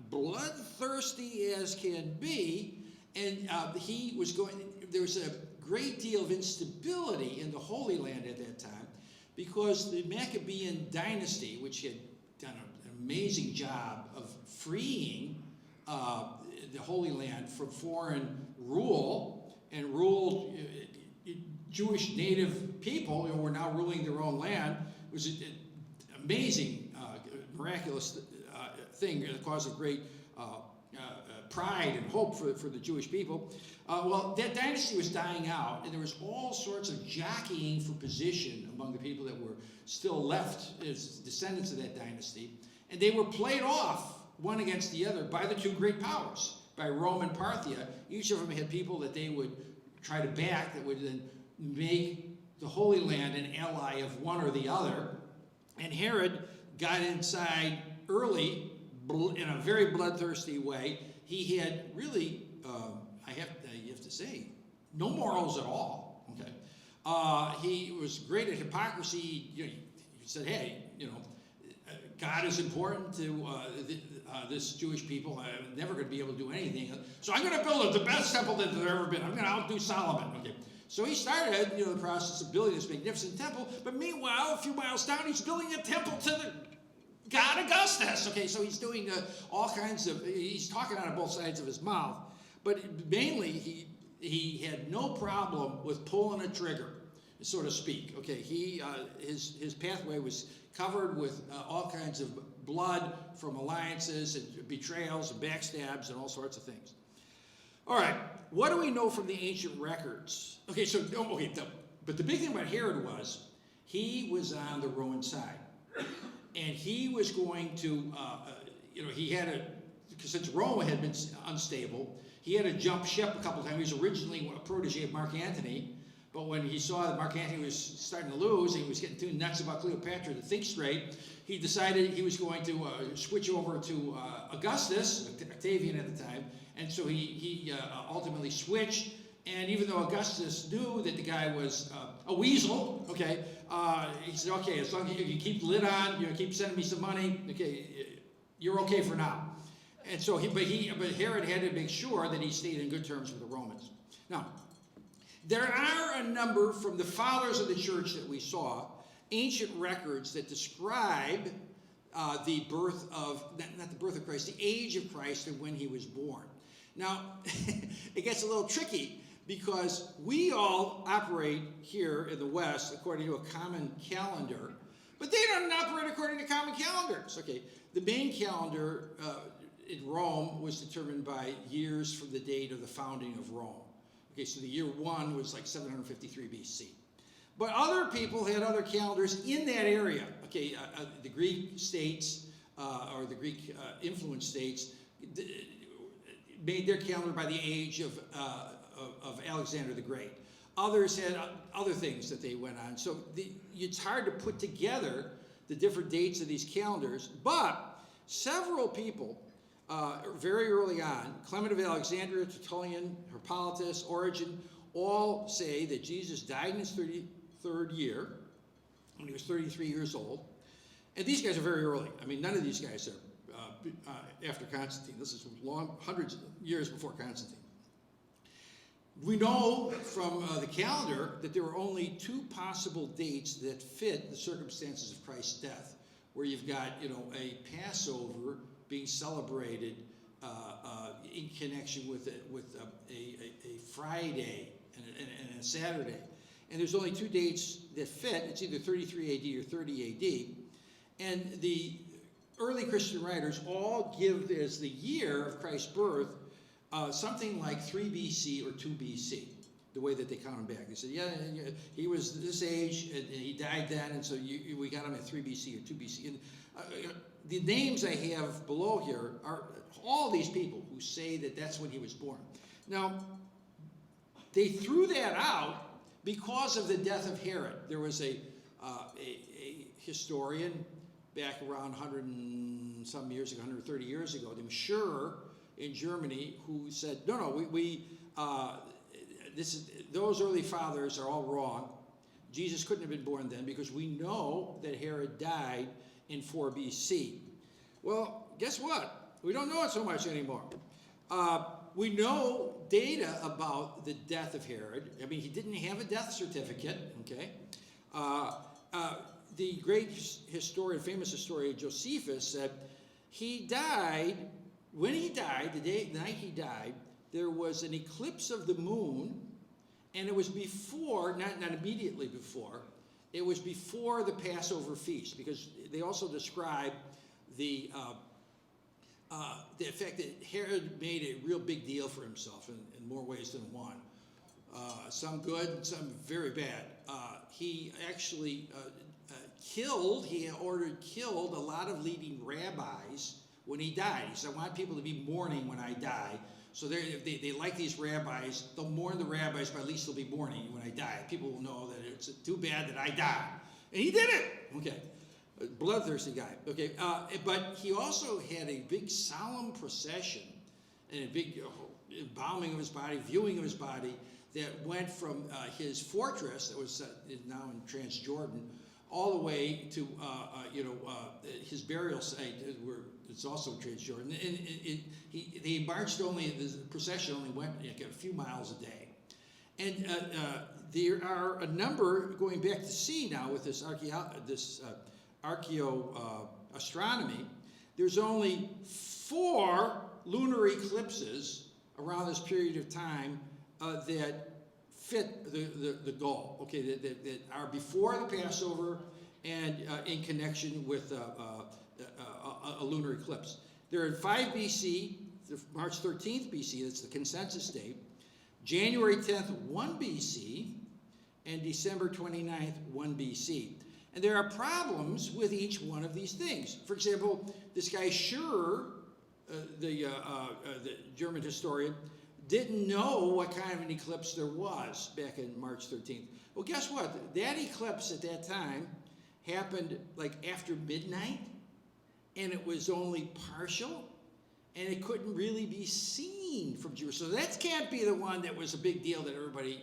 bloodthirsty as can be, and he was going. There was a great deal of instability in the Holy Land at that time, because the Maccabean dynasty, which had done an amazing job of freeing the Holy Land from foreign rule, and ruled Jewish native people who were now ruling their own land. It was an amazing, miraculous thing, a cause of great pride and hope for the Jewish people. Well, that dynasty was dying out, and there was all sorts of jockeying for position among the people that were still left as descendants of that dynasty. And they were played off one against the other by the two great powers, by Rome and Parthia. Each of them had people that they would try to back that would then make the Holy Land an ally of one or the other. And Herod got inside early in a very bloodthirsty way. He had really, you have to say, no morals at all. Okay, he was great at hypocrisy. He said, "Hey, God is important to this Jewish people. I'm never going to be able to do anything. So I'm going to build the best temple that there's ever been. I'm going to outdo Solomon." Okay. So he started, the process of building this magnificent temple. But meanwhile, a few miles down, he's building a temple to the God Augustus. Okay, so he's doing all kinds of, he's talking out of both sides of his mouth. But mainly, he had no problem with pulling a trigger, so to speak. Okay, his pathway was covered with all kinds of blood from alliances and betrayals and backstabs and all sorts of things. All right, what do we know from the ancient records? Okay, but the big thing about Herod was he was on the Roman side. And he was going to, he had because since Rome had been unstable, he had to jump ship a couple of times. He was originally a protege of Mark Antony, but when he saw that Mark Antony was starting to lose, and he was getting too nuts about Cleopatra to think straight, he decided he was going to switch over to Augustus, Octavian at the time, and so he ultimately switched. And even though Augustus knew that the guy was a weasel, okay, he said, okay, as long as you keep the lid on, keep sending me some money, okay, you're okay for now. And so but Herod had to make sure that he stayed in good terms with the Romans. Now, there are a number from the fathers of the church that we saw, ancient records that describe the birth of, not the birth of Christ, the age of Christ and when he was born. Now, it gets a little tricky, because we all operate here in the West according to a common calendar, but they don't operate according to common calendars. Okay, the main calendar in Rome was determined by years from the date of the founding of Rome. Okay, so the year 1 was like 753 BC. But other people had other calendars in that area. Okay, the Greek states, or the Greek influenced states, made their calendar by the age of Alexander the Great. Others had other things that they went on. So it's hard to put together the different dates of these calendars, but several people very early on, Clement of Alexandria, Tertullian, Hippolytus, Origen, all say that Jesus died in his 33rd year, when he was 33 years old. And these guys are very early. I mean, none of these guys are after Constantine. This is hundreds of years before Constantine. We know from the calendar that there are only 2 possible dates that fit the circumstances of Christ's death, where you've got, a Passover being celebrated in connection with a Friday and a Saturday. And there's only 2 dates that fit. It's either 33 AD or 30 AD. And the early Christian writers all give as the year of Christ's birth something like 3 BC or 2 BC, the way that they count him back. They said, yeah, he was this age, and he died then, and so we got him at 3 BC or 2 BC. And the names I have below here are all these people who say that that's when he was born. Now, they threw that out because of the death of Herod. There was a historian back around 100 and some years ago, 130 years ago, named Scherer in Germany, who said, no, those early fathers are all wrong. Jesus couldn't have been born then, because we know that Herod died in 4 BC. Well, guess what? We don't know it so much anymore. We know data about the death of Herod. I mean, he didn't have a death certificate, okay? The great historian, famous historian Josephus said he died, when he died, the night he died, there was an eclipse of the moon, and it was before, not immediately before, it was before the Passover feast, because they also describe the fact that Herod made a real big deal for himself in more ways than one. Some good, some very bad. He actually killed a lot of leading rabbis when he died. He said, I want people to be mourning when I die. So they like these rabbis. They'll mourn the rabbis, but at least they'll be mourning when I die. People will know that it's too bad that I died. And he did it. Okay. Bloodthirsty guy. Okay. But he also had a big solemn procession and a big embalming of his body, viewing of his body that went from his fortress that was now in Transjordan all the way to his burial site, where it's also Transjordan. And he marched the procession only went like a few miles a day. And there are a number, going back to sea now with this archaeoastronomy, there's only 4 lunar eclipses around this period of time that fit the goal, okay, that are before the Passover and in connection with a lunar eclipse. They're in 5 BC, March 13th BC, that's the consensus date, January 10th, 1 BC, and December 29th, 1 BC. And there are problems with each one of these things. For example, this guy Scherer, the German historian, didn't know what kind of an eclipse there was back in March 13th. Well, guess what? That eclipse at that time happened like after midnight, and it was only partial, and it couldn't really be seen from Jerusalem. So that can't be the one that was a big deal that everybody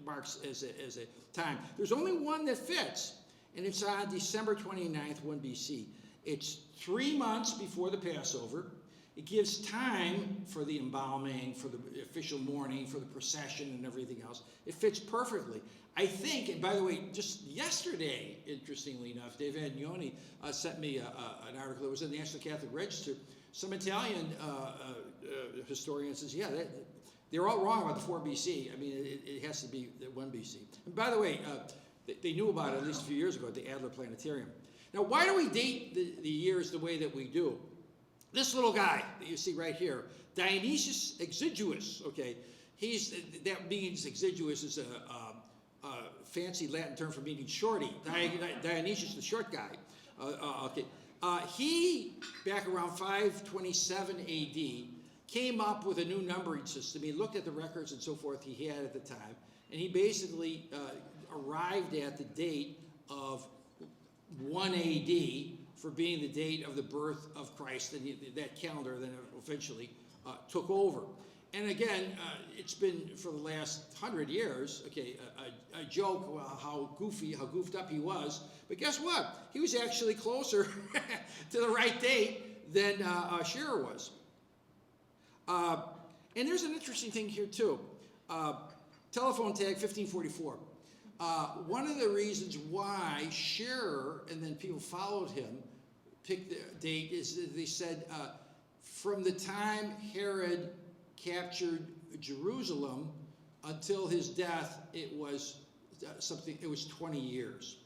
marks as a time. There's only one that fits, and it's on December 29th, 1 BC. It's 3 months before the Passover. It gives time for the embalming, for the official mourning, for the procession and everything else. It fits perfectly. I think, and by the way, just yesterday, interestingly enough, Dave Agnoni sent me an article that was in the National Catholic Register. Some Italian historian says, yeah, they're all wrong about the 4 BC. I mean, it has to be 1 BC. And by the way, they knew about it at least a few years ago at the Adler Planetarium. Now, why do we date the years the way that we do? This little guy that you see right here, Dionysius Exiguus, okay, that means exiguous is a fancy Latin term for meaning shorty. Dionysius, the short guy. Okay, he, back around 527 AD, came up with a new numbering system. He looked at the records and so forth he had at the time, and he basically arrived at the date of 1 AD for being the date of the birth of Christ, and that calendar then eventually took over. And again, it's been for the last 100 years, okay, a joke how goofed up he was. But guess what? He was actually closer to the right date than Scherer was. And there's an interesting thing here too. Telephone tag 1544. One of the reasons why Scherer and then people followed him picked the date is that they said from the time Herod captured Jerusalem until his death, it was 20 years.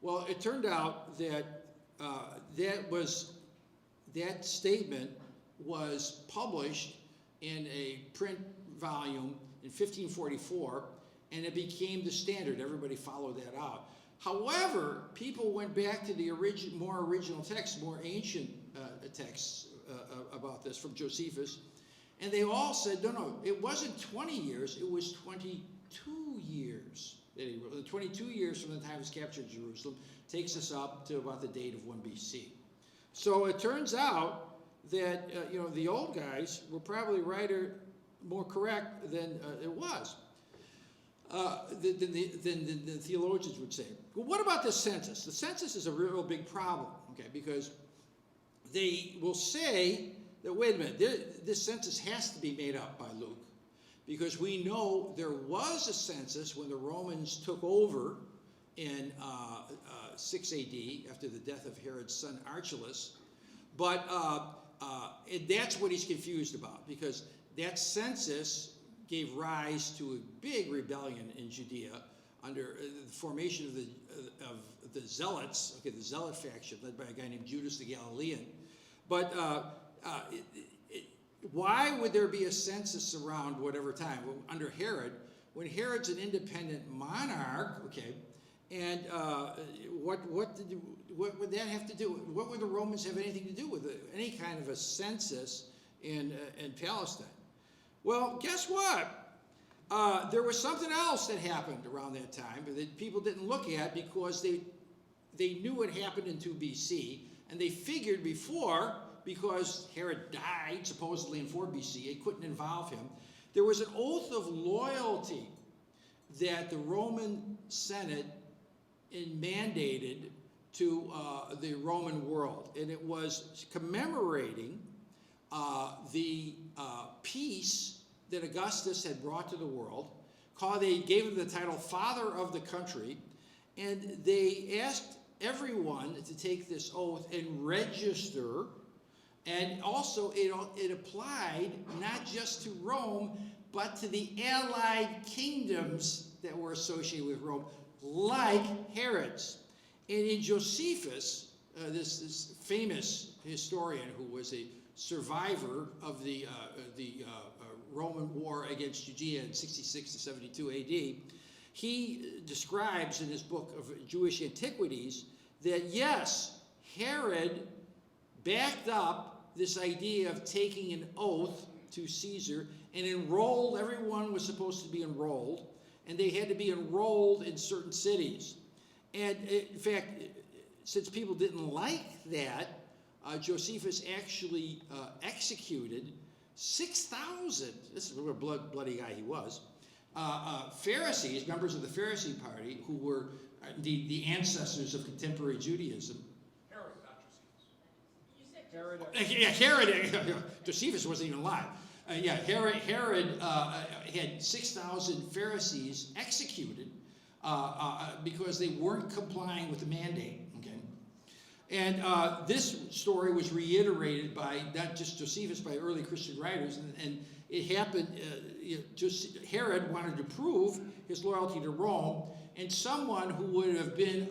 Well, it turned out that that statement was published in a print volume in 1544, and it became the standard. Everybody followed that out. However, people went back to the more original texts, more ancient texts about this from Josephus, and they all said, no, it wasn't 20 years, it was 22 years that he wrote. 22 years from the time he was captured Jerusalem takes us up to about the date of 1 BC. So it turns out that the old guys were probably right or more correct than it was. Than the theologians would say. Well, what about the census? The census is a real big problem, okay, because they will say that, wait a minute, this census has to be made up by Luke, because we know there was a census when the Romans took over in 6 AD after the death of Herod's son Archelaus. But that's what he's confused about, because that census gave rise to a big rebellion in Judea under the formation of the Zealots, okay, the Zealot faction led by a guy named Judas the Galilean. But why would there be a census around whatever time? Well, under Herod, when Herod's an independent monarch, okay, and what would that have to do? What would the Romans have anything to do with any kind of a census in Palestine? Well, guess what? There was something else that happened around that time that people didn't look at, because they knew it happened in 2 BC, and they figured before, because Herod died supposedly in 4 BC, it couldn't involve him. There was an oath of loyalty that the Roman Senate mandated to the Roman world, and it was commemorating the peace that Augustus had brought to the world. They gave him the title Father of the Country, and they asked everyone to take this oath and register. And also it applied not just to Rome, but to the allied kingdoms that were associated with Rome, like Herod's. And in Josephus, this famous historian who was a survivor of the Roman war against Judea in 66 to 72 AD, he describes in his book of Jewish Antiquities that, yes, Herod backed up this idea of taking an oath to Caesar and enrolled. Everyone was supposed to be enrolled, and they had to be enrolled in certain cities. And in fact, since people didn't like that, Josephus actually executed 6,000, this is what a bloody guy he was, Pharisees, members of the Pharisee party, who were the ancestors of contemporary Judaism. Herod, not Josephus. You said Herod. Yeah, Herod, Josephus wasn't even alive. Herod had 6,000 Pharisees executed because they weren't complying with the mandate. Okay, and this story was reiterated by not just Josephus, by early Christian writers, and it happened. Herod wanted to prove his loyalty to Rome, and someone who would have been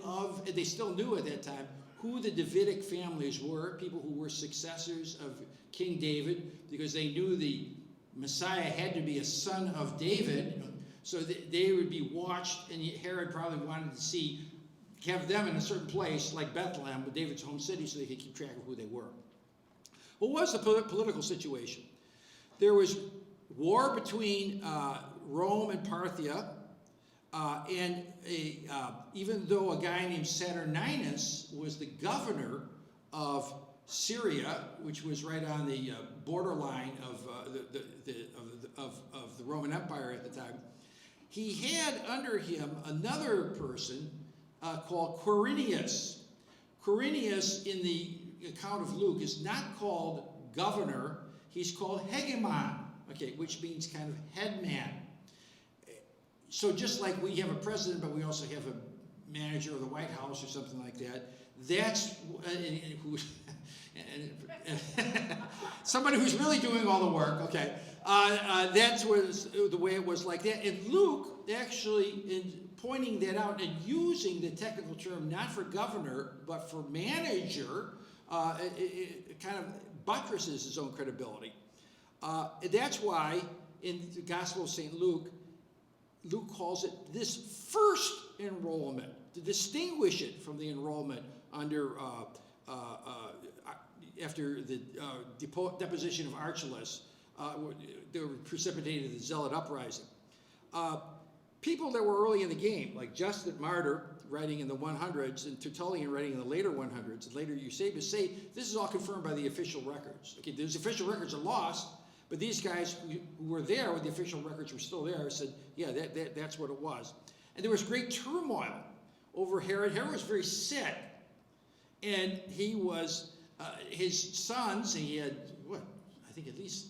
they still knew at that time who the Davidic families were, people who were successors of King David, because they knew the Messiah had to be a son of David, so they would be watched, and Herod probably wanted to have them in a certain place, like Bethlehem, with David's home city, so they could keep track of who they were. What was the political situation? There was war between Rome and Parthia, and even though a guy named Saturninus was the governor of Syria, which was right on the borderline of the Roman Empire at the time, he had under him another person called Quirinius. Quirinius, in the account of Luke, is not called governor, he's called hegemon, okay, which means kind of headman. So just like we have a president, but we also have a manager of the White House or something like that, that's somebody who's really doing all the work, okay. That's the way it was like that. And Luke, actually, in pointing that out and using the technical term not for governor, but for manager, it kind of buttresses his own credibility. That's why in the Gospel of St. Luke, Luke calls it this first enrollment, to distinguish it from the enrollment under after the deposition of Archelaus, they were precipitated the Zealot uprising. People that were early in the game, like Justin Martyr, writing in the 100s, and Tertullian, writing in the later 100s, and later Eusebius, say this is all confirmed by the official records. Okay, those official records are lost, but these guys who were there when the official records were still there said, yeah, that's what it was. And there was great turmoil over Herod. Herod was very sick, and he was, his sons, he had, think at least,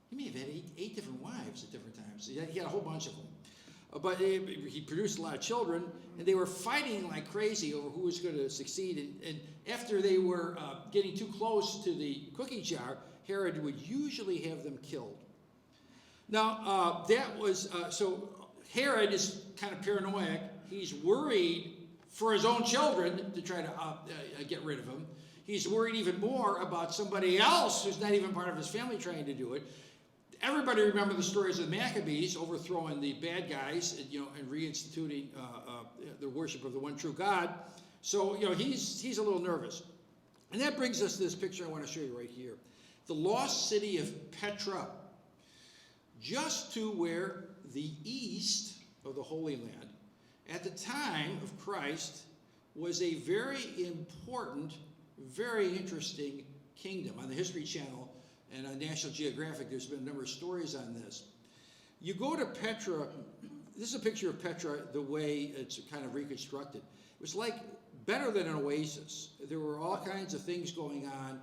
he may have had eight different wives at different times. He had a whole bunch of them. But he produced a lot of children, and they were fighting like crazy over who was going to succeed. And after they were getting too close to the cookie jar, Herod would usually have them killed. Now, that was, so Herod is kind of paranoid. He's worried for his own children to try to get rid of him. He's worried even more about somebody else who's not even part of his family trying to do it. Everybody remember the stories of the Maccabees overthrowing the bad guys, and reinstituting the worship of the one true God. So, he's a little nervous. And that brings us to this picture I want to show you right here. The lost city of Petra, just to where the east of the Holy Land, at the time of Christ, was a very important, very interesting kingdom. On the History Channel and on National Geographic, there's been a number of stories on this. You go to Petra, this is a picture of Petra, the way it's kind of reconstructed. It was like better than an oasis. There were all kinds of things going on.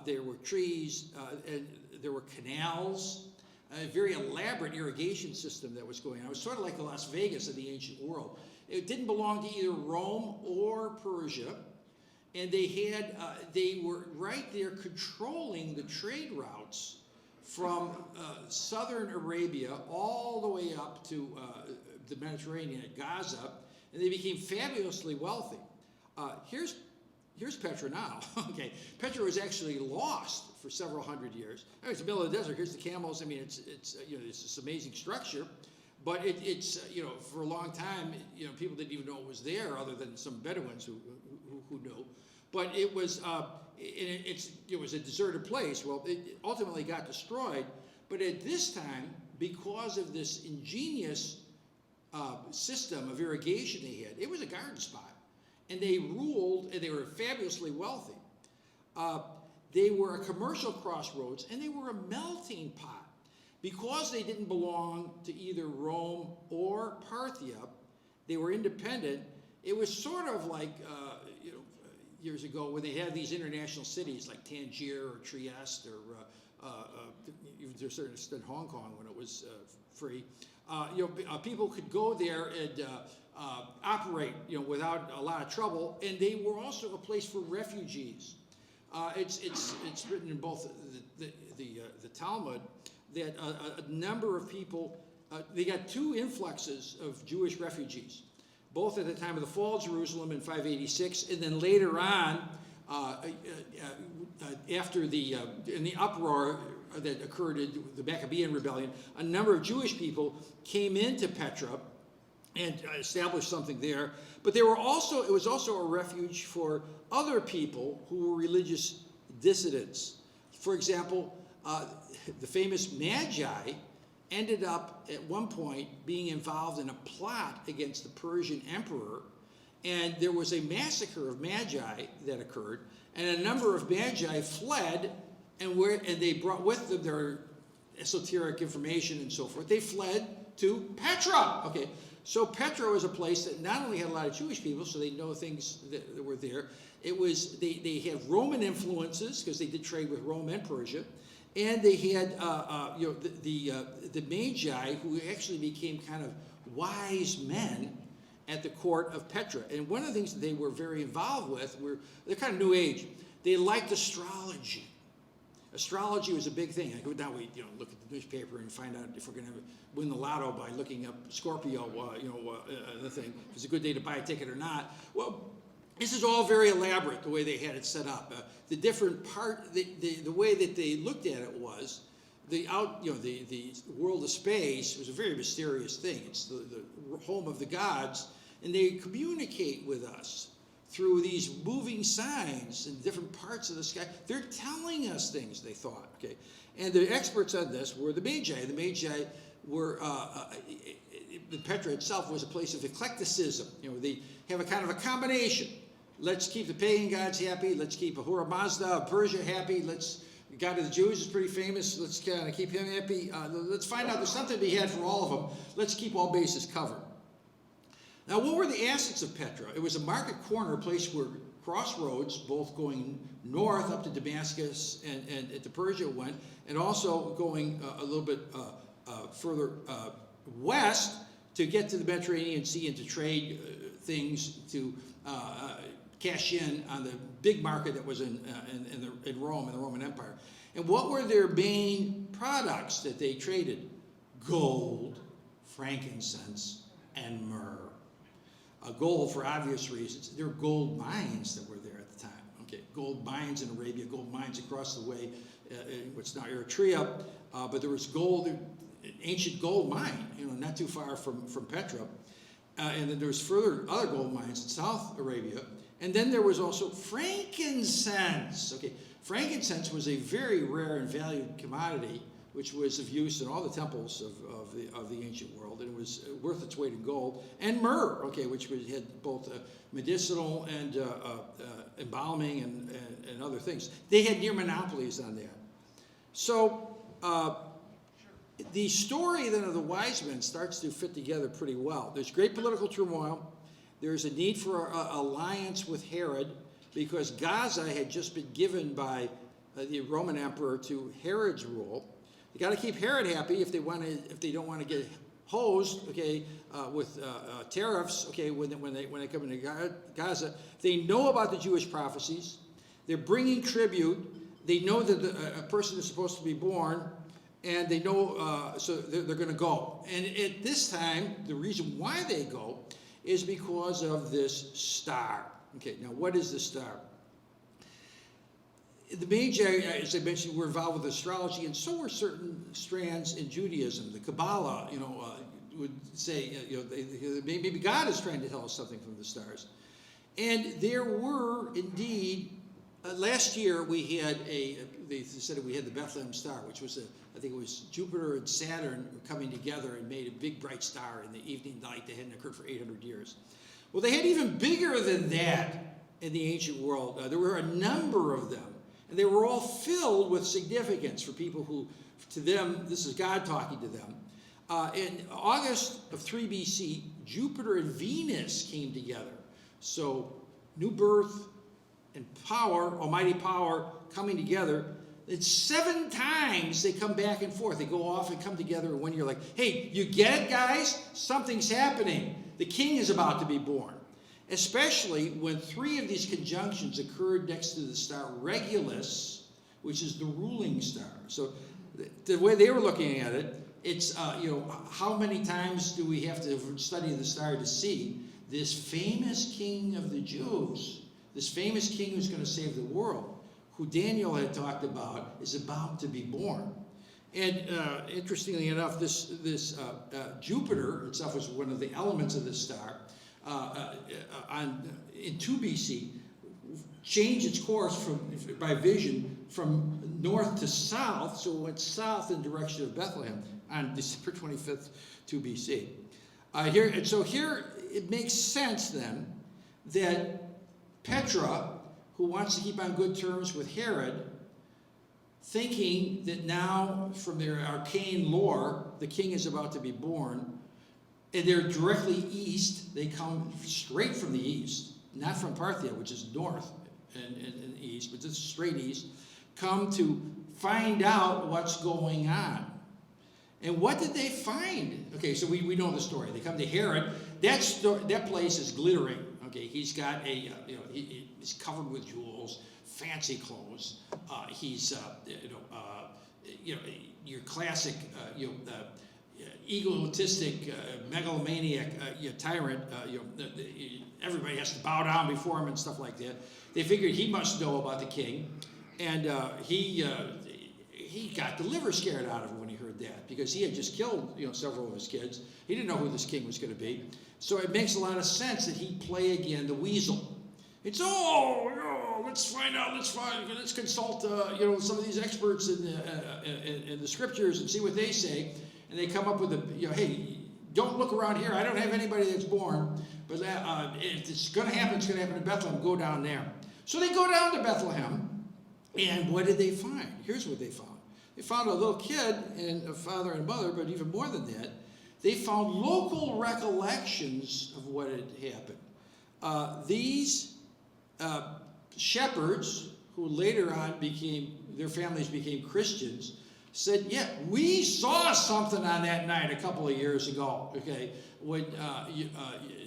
There were trees, and there were canals, a very elaborate irrigation system that was going on. It was sort of like the Las Vegas of the ancient world. It didn't belong to either Rome or Persia. And they were right there controlling the trade routes from southern Arabia all the way up to the Mediterranean at Gaza, and they became fabulously wealthy. Here's Petra now. Okay, Petra was actually lost for several hundred years. I mean, it's the middle of the desert. Here's the camels. I mean, it's this amazing structure, but it's for a long time, people didn't even know it was there, other than some Bedouins who knew. But it was it was a deserted place. Well, it ultimately got destroyed. But at this time, because of this ingenious system of irrigation they had, it was a garden spot. And they ruled, and they were fabulously wealthy. They were a commercial crossroads, and they were a melting pot. Because they didn't belong to either Rome or Parthia, they were independent. It was sort of like, years ago when they had these international cities like Tangier or Trieste or even to a certain extent Hong Kong when it was free. People could go there and operate, without a lot of trouble, and they were also a place for refugees. It's written in both the Talmud that a number of people, they got two influxes of Jewish refugees, both at the time of the fall of Jerusalem in 586, and then later on, after in the uproar that occurred in the Maccabean rebellion, a number of Jewish people came into Petra and established something there. But it was also a refuge for other people who were religious dissidents. For example, the famous Magi ended up at one point being involved in a plot against the Persian emperor, and there was a massacre of Magi that occurred, and a number of Magi fled, and they brought with them their esoteric information and so forth. They fled to Petra. Okay, so Petra was a place that not only had a lot of Jewish people, so they know things that were there. It was they had Roman influences because they did trade with Rome and Persia. And they had, the Magi, who actually became kind of wise men at the court of Petra. And one of the things that they were very involved with they're kind of New Age. They liked astrology. Astrology was a big thing. Now we look at the newspaper and find out if we're going to win the lotto by looking up Scorpio, the thing. If it's a good day to buy a ticket or not. Well, this is all very elaborate, the way they had it set up. The different the way that they looked at it was, the world of space was a very mysterious thing. It's the home of the gods, and they communicate with us through these moving signs in different parts of the sky. They're telling us things, they thought, okay? And the experts on this were the Magi. The Magi were, Petra itself was a place of eclecticism. They have a kind of a combination. Let's keep the pagan gods happy. Let's keep Ahura Mazda of Persia happy. The God of the Jews is pretty famous. Let's kind of keep him happy. Let's find out there's something to be had for all of them. Let's keep all bases covered. Now, what were the assets of Petra? It was a market corner, a place where crossroads, both going north up to Damascus and to Persia went, and also going a little bit further west to get to the Mediterranean Sea and to trade things to cash in on the big market that was in Rome, in the Roman Empire. And what were their main products that they traded? Gold, frankincense, and myrrh. Gold for obvious reasons. There were gold mines that were there at the time. Okay, gold mines in Arabia, gold mines across the way in what's now Eritrea, but there was gold, ancient gold mine, not too far from Petra. And then there was further other gold mines in South Arabia. And then there was also frankincense. Okay, frankincense was a very rare and valued commodity, which was of use in all the temples of the ancient world, and it was worth its weight in gold. And myrrh, okay, which had both medicinal and embalming and other things. They had near monopolies on that. So the story then of the wise men starts to fit together pretty well. There's great political turmoil. There's a need for an alliance with Herod because Gaza had just been given by the Roman emperor to Herod's rule. You got to keep Herod happy if they don't want to get hosed, okay, with tariffs, okay, when they come into Gaza. They know about the Jewish prophecies. They're bringing tribute. They know that a person is supposed to be born, and they know, so they're going to go. And at this time, the reason why they go is because of this star. Okay, now what is the star? The Magi, as I mentioned, were involved with astrology, and so were certain strands in Judaism. The Kabbalah, would say, maybe God is trying to tell us something from the stars. And there were indeed, last year we had they said we had the Bethlehem star, which was I think it was Jupiter and Saturn coming together and made a big bright star in the evening light that hadn't occurred for 800 years. Well, they had even bigger than that in the ancient world. There were a number of them. And they were all filled with significance for people who, to them, this is God talking to them. In August of 3 BC, Jupiter and Venus came together. So, new birth and power, almighty power, coming together. It's 7 times they come back and forth. They go off and come together, and when you're like, hey, you get it, guys? Something's happening. The king is about to be born. Especially when 3 of these conjunctions occurred next to the star Regulus, which is the ruling star. So the way they were looking at it, it's, how many times do we have to study the star to see this famous king of the Jews, this famous king who's going to save the world, who Daniel had talked about, is about to be born. And interestingly enough, this Jupiter itself was one of the elements of this star. In 2 BC, changed its course by vision from north to south, so it went south in the direction of Bethlehem on December 25th, 2 BC. Here it makes sense then that Petra, who wants to keep on good terms with Herod, thinking that now from their arcane lore, the king is about to be born, and they're directly east. They come straight from the east, not from Parthia, which is north and east, but just straight east, come to find out what's going on. And what did they find? Okay, so we know the story. They come to Herod. That place is glittering. Okay, he's got he's covered with jewels, fancy clothes. He's your classic egotistic, megalomaniac tyrant. Everybody has to bow down before him and stuff like that. They figured he must know about the king, and he got the liver scared out of him when he heard that, because he had just killed several of his kids. He didn't know who this king was going to be, so it makes a lot of sense that he'd play again the weasel. It's let's find out. Let's consult some of these experts in the scriptures and see what they say. And they come up with hey, don't look around here. I don't have anybody that's born. But if it's going to happen, it's going to happen in Bethlehem. Go down there. So they go down to Bethlehem. And what did they find? Here's what they found. They found a little kid and a father and mother, but even more than that, they found local recollections of what had happened. These shepherds who later on their families became Christians, said, yeah, we saw something on that night a couple of years ago, okay, when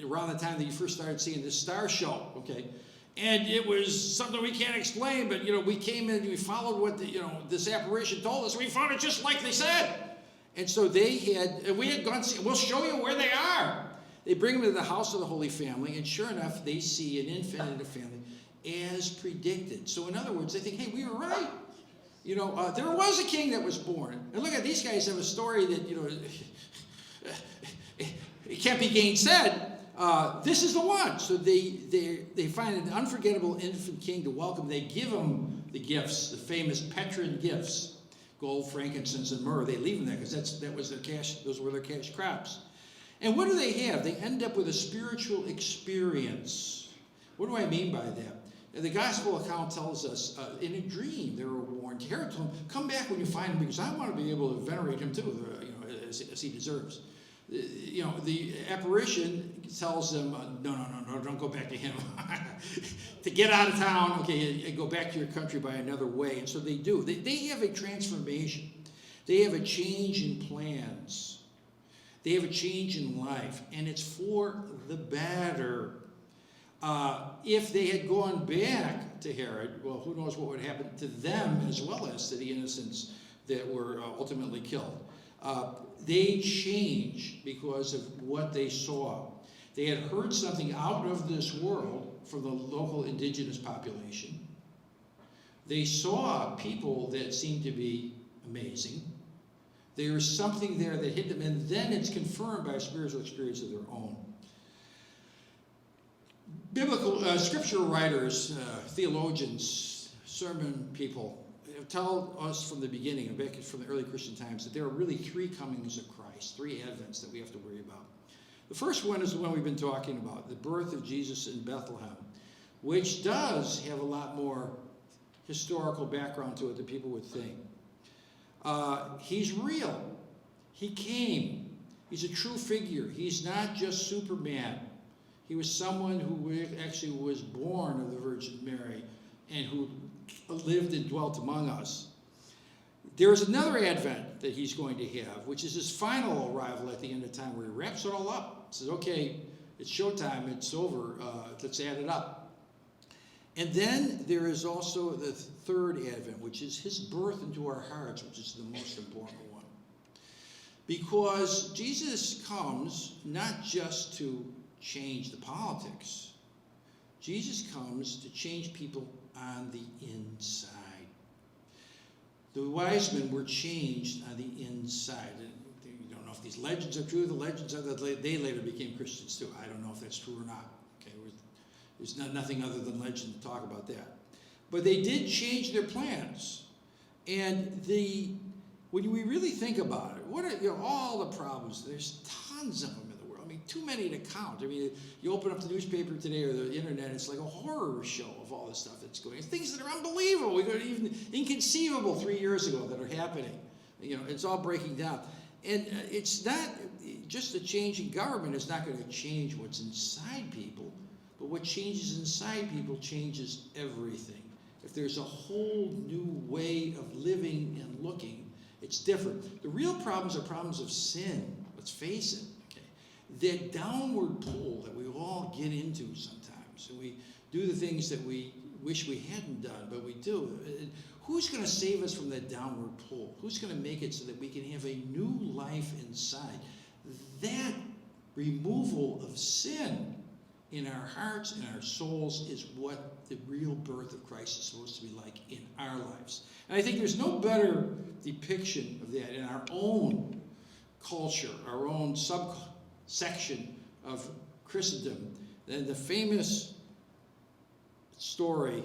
around the time that you first started seeing this star show, okay, and it was something we can't explain, but we came in and we followed what this apparition told us. We found it just like they said, and so we had gone. We'll show you where they are. They bring them to the house of the Holy Family, and sure enough, they see an infant in the family as predicted. So in other words, they think, hey, we were right. There was a king that was born. And look at these guys have a story that, it can't be gainsaid. This is the one. So they find an unforgettable infant king to welcome. They give him the gifts, the famous Petrine gifts, gold, frankincense, and myrrh. They leave them there because that was their cash. Those were their cash crops. And what do they have? They end up with a spiritual experience. What do I mean by that? The gospel account tells us in a dream they were warned. Herod told them, come back when you find him because I want to be able to venerate him too, as he deserves. The apparition tells them, no, don't go back to him. To get out of town, okay, go back to your country by another way. And so they do. They have a transformation. They have a change in plans. They have a change in life, and it's for the better. If they had gone back to Herod, well, who knows what would happen to them as well as to the innocents that were ultimately killed. They changed because of what they saw. They had heard something out of this world from the local indigenous population. They saw people that seemed to be amazing. There was something there that hit them, and then it's confirmed by a spiritual experience of their own. Biblical scripture writers, theologians, sermon people tell us from the beginning, back from the early Christian times, that there are really three comings of Christ, three advents that we have to worry about. The first one is the one we've been talking about, the birth of Jesus in Bethlehem, which does have a lot more historical background to it than people would think. He's real. He came. He's a true figure. He's not just Superman. He was someone who actually was born of the Virgin Mary and who lived and dwelt among us. There's another advent that he's going to have, which is his final arrival at the end of time, where he wraps it all up. He says, okay, it's showtime, it's over, let's add it up. And then there is also the third advent, which is his birth into our hearts, which is the most important one. Because Jesus comes not just to change the politics. Jesus comes to change people on the inside. The wise men were changed on the inside. You don't know if these legends are true. The legends are that they later became Christians too. I don't know if that's true or not. Okay, there's nothing other than legend to talk about that. But they did change their plans. And when we really think about it, what are all the problems? There's tons of them in the world. I mean, too many to count. I mean, you open up the newspaper today or the internet, it's like a horror show of all the stuff that's going on. Things that are unbelievable. We got even inconceivable 3 years ago that are happening. It's all breaking down. And it's not just a change in government is not going to change what's inside people, but what changes inside people changes everything. If there's a whole new way of living and looking, it's different. The real problems are problems of sin. Let's face it. Okay? That downward pull that we all get into sometimes. And we do the things that we wish we hadn't done, but we do. Who's going to save us from that downward pull? Who's going to make it so that we can have a new life inside? That removal of sin in our hearts and our souls is what the real birth of Christ is supposed to be like in our lives. And I think there's no better depiction of that in our own culture, our own subsection of Christendom, than the famous story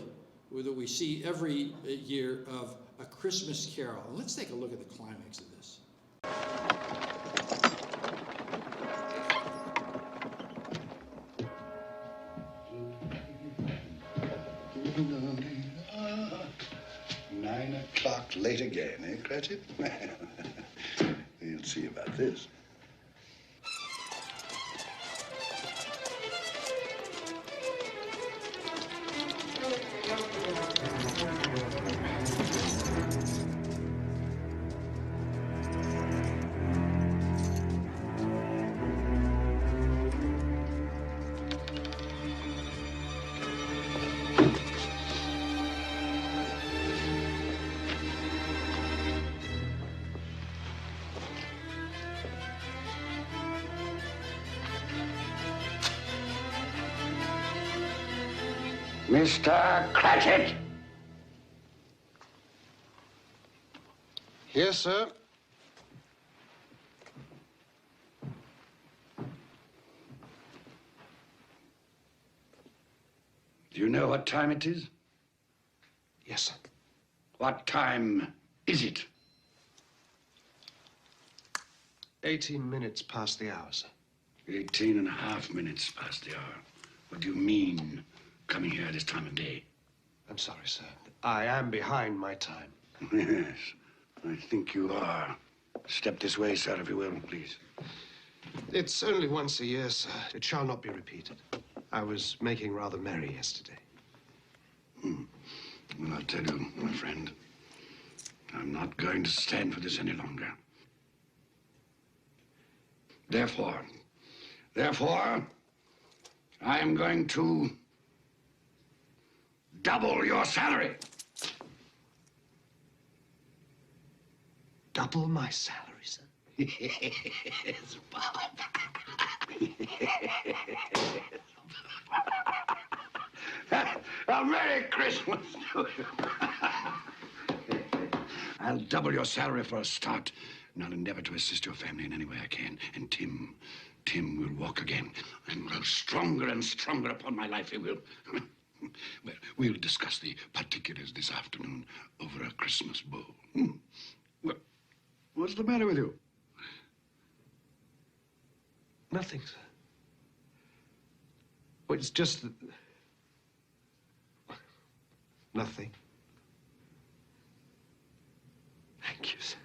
that we see every year of A Christmas Carol. And let's take a look at the climax of this. Late again, eh, Cratchit? We'll see about this. Mr. Cratchit! Yes, sir. Do you know what time it is? Yes, sir. What time is it? 18 minutes past the hour, sir. 18 and a half minutes past the hour. What do you mean, coming here this time of day? I'm sorry, sir. I am behind my time. Yes, I think you are. Step this way, sir, if you will, please. It's only once a year, sir. It shall not be repeated. I was making rather merry yesterday. Well, I'll tell you, my friend, I'm not going to stand for this any longer. Therefore, I am going to double your salary. Double my salary, sir. Yes, Bob. A Merry Christmas to you. I'll double your salary for a start, and I'll endeavor to assist your family in any way I can. And Tim will walk again and grow stronger and stronger upon my life, he will. Well, we'll discuss the particulars this afternoon over a Christmas bowl. Well, what's the matter with you? Nothing, sir. Well, it's just that... Nothing. Thank you, sir.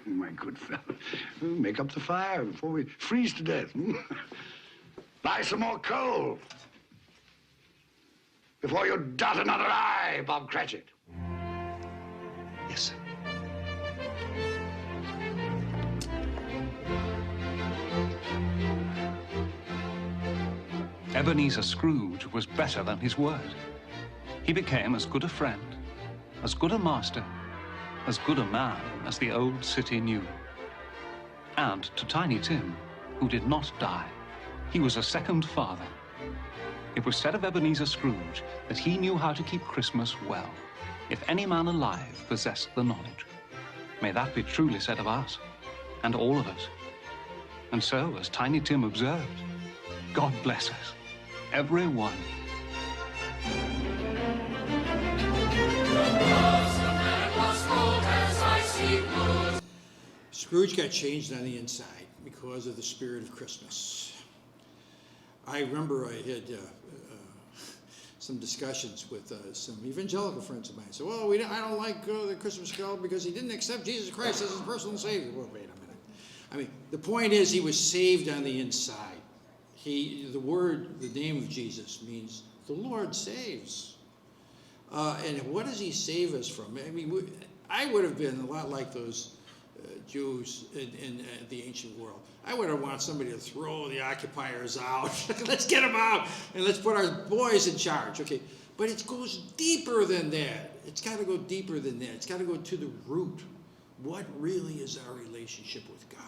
My good fellow, make up the fire before we freeze to death. Buy some more coal before you dot another I, Bob Cratchit. Yes, sir. Ebenezer Scrooge was better than his word. He became as good a friend, as good a master, as good a man as the old city knew. And to Tiny Tim, who did not die, he was a second father. It was said of Ebenezer Scrooge that he knew how to keep Christmas well, if any man alive possessed the knowledge. May that be truly said of us, and all of us. And so, as Tiny Tim observed, God bless us, every one. Scrooge got changed on the inside because of the spirit of Christmas. I remember I had some discussions with some evangelical friends of mine. So, well, I don't like the Christmas carol because he didn't accept Jesus Christ as his personal Savior. Well, wait a minute. I mean, the point is he was saved on the inside. The name of Jesus means the Lord saves. And what does he save us from? I mean, I would have been a lot like those Jews in the ancient world. I would have wanted somebody to throw the occupiers out. Let's get them out and let's put our boys in charge. Okay, but it goes deeper than that. It's got to go deeper than that. It's got to go to the root. What really is our relationship with God?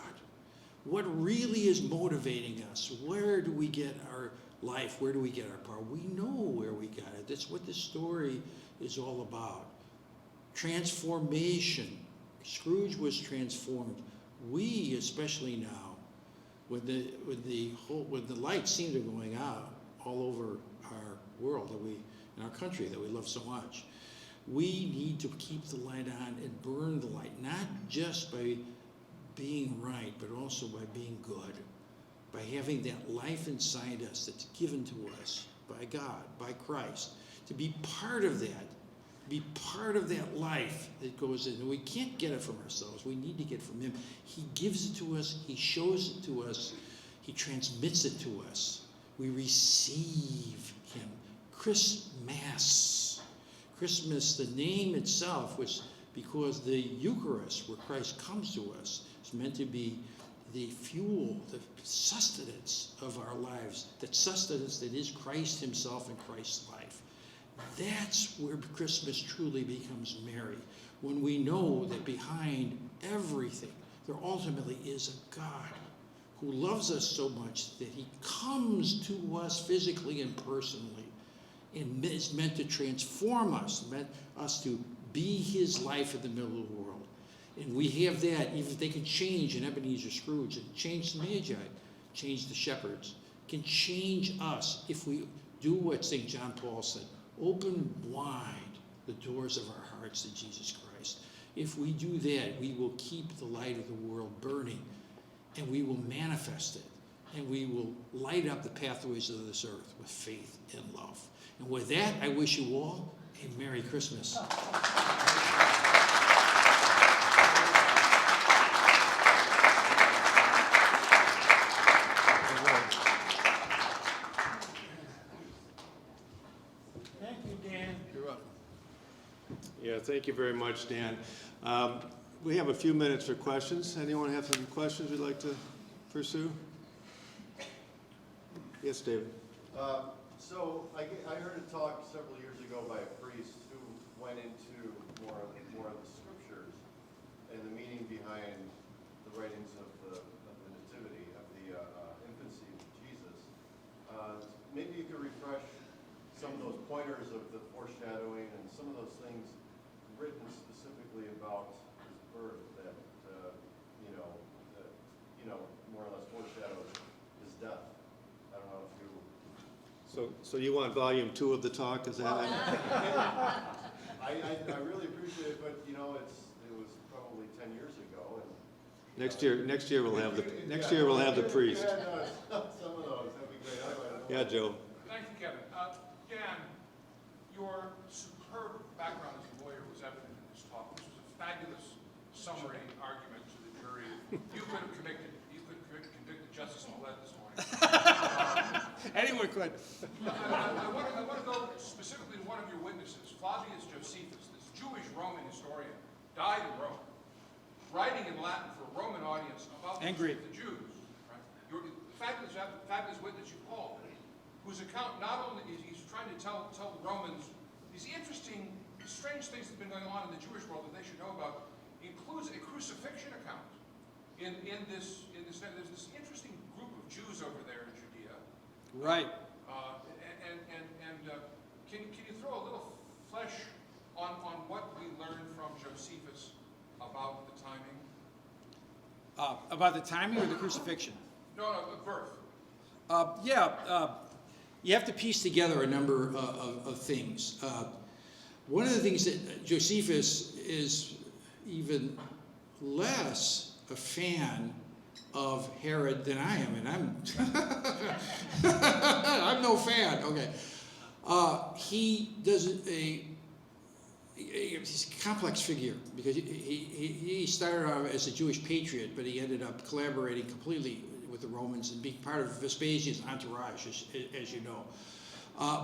What really is motivating us? Where do we get our life? Where do we get our power? We know where we got it. That's what this story is all about. Transformation. Scrooge was transformed. We, especially now, when the lights seem to be going out all over our world, in our country that we love so much, we need to keep the light on and burn the light, not just by being right, but also by being good, by having that life inside us that's given to us by God, by Christ, to be part of that. Be part of that life that goes in. And we can't get it from ourselves. We need to get it from Him. He gives it to us. He shows it to us. He transmits it to us. We receive Him. Christmas. Christmas, the name itself was because the Eucharist, where Christ comes to us, is meant to be the fuel, the sustenance of our lives. That sustenance that is Christ Himself and Christ's life. That's where Christmas truly becomes merry, when we know that behind everything there ultimately is a God who loves us so much that He comes to us physically and personally and it's meant to transform us, meant us to be his life in the middle of the world. And we have that, even if they can change in Ebenezer Scrooge, and change the Magi, change the shepherds, can change us if we do what St. John Paul said, open wide the doors of our hearts to Jesus Christ. If we do that, we will keep the light of the world burning, and we will manifest it, and we will light up the pathways of this earth with faith and love. And with that, I wish you all a Merry Christmas. Thank you, Dan. You're welcome. Yeah, thank you very much, Dan. We have a few minutes for questions. Anyone have some questions you'd like to pursue? Yes, David. So I heard a talk several years ago by a priest who went into more of the scriptures and the meaning behind the writings of the nativity, of the infancy of Jesus. Maybe you could refresh some of those pointers of the foreshadowing and some of those things written specifically about his birth that more or less foreshadows his death. I don't know if you. So you want volume 2 of the talk, is that it? I really appreciate it, but it was probably 10 years ago, and Next year we'll have the priest. Some of those, that'd be great. Yeah, Joe. Thank you, Kevin. Dan, your superb background as a lawyer was evident in this talk. This was a fabulous summary argument to the jury. You could have convicted Justice Millett this morning. Anyone could. I want to go specifically to one of your witnesses, Flavius Josephus, this Jewish Roman historian, died in Rome, writing in Latin for a Roman audience about the Jews. Right? Your fabulous witness you called, whose account not only is he's trying to tell the Romans these interesting, strange things that have been going on in the Jewish world that they should know about, includes a crucifixion account. There's this interesting group of Jews over there in Judea. Right. Can you throw a little flesh on what we learned from Josephus about the timing? About the timing or the crucifixion? No, the birth. You have to piece together a number of things. One of the things that Josephus is even less a fan of Herod than I am, and I'm no fan. Okay, he does he's a complex figure because he started out as a Jewish patriot, but he ended up collaborating completely with the Romans and being part of Vespasian's entourage, as you know.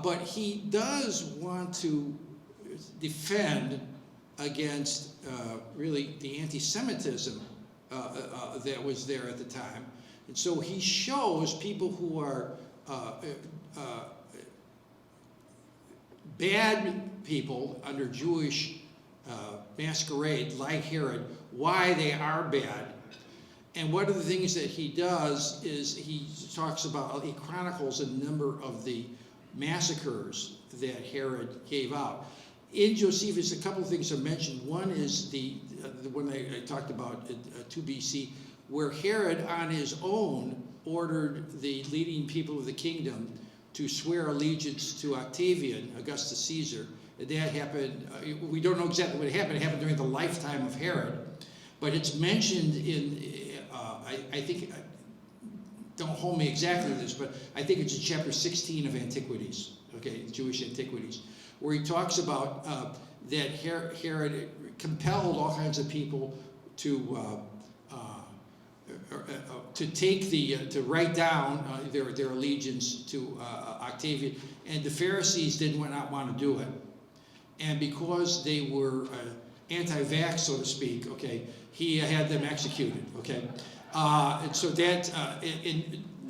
But he does want to defend against really the anti-Semitism that was there at the time. And so he shows people who are bad people under Jewish masquerade, like Herod, why they are bad. And one of the things that he does is he chronicles a number of the massacres that Herod gave out. In Josephus, a couple of things are mentioned. One is the one I talked about, 2 BC, where Herod on his own ordered the leading people of the kingdom to swear allegiance to Octavian, Augustus Caesar. That happened, we don't know exactly what happened. It happened during the lifetime of Herod. But it's mentioned in, I think, don't hold me exactly to this, but I think it's in chapter 16 of Antiquities, okay, Jewish Antiquities, where he talks about that Herod compelled all kinds of people to write down their allegiance to Octavian, and the Pharisees did not want to do it, and because they were anti-vax, so to speak, okay, he had them executed, okay, and so that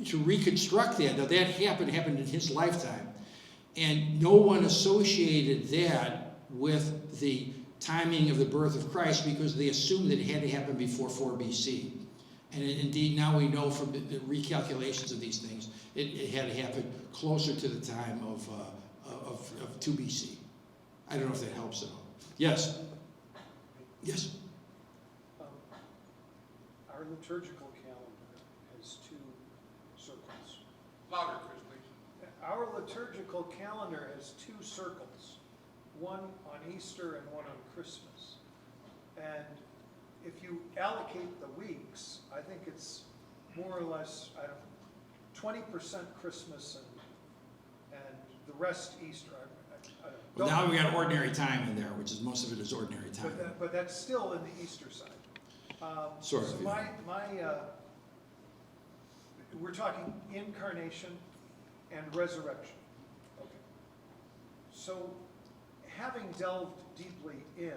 to reconstruct that, now that happened in his lifetime. And no one associated that with the timing of the birth of Christ because they assumed that it had to happen before 4 BC. And indeed, now we know from the recalculations of these things, it had to happen closer to the time of 2 BC. I don't know if that helps at all. Yes? Yes? Our liturgical calendar has 2 circles. Louder, Chris, please. Our liturgical calendar has 2 circles, one on Easter and one on Christmas. And if you allocate the weeks, I think it's more or less, 20% Christmas and the rest Easter. Well, now we got ordinary time in there, which is most of it is ordinary time. But that's still in the Easter side. Sort of, So yeah. we're talking incarnation and resurrection. Okay. So, having delved deeply in,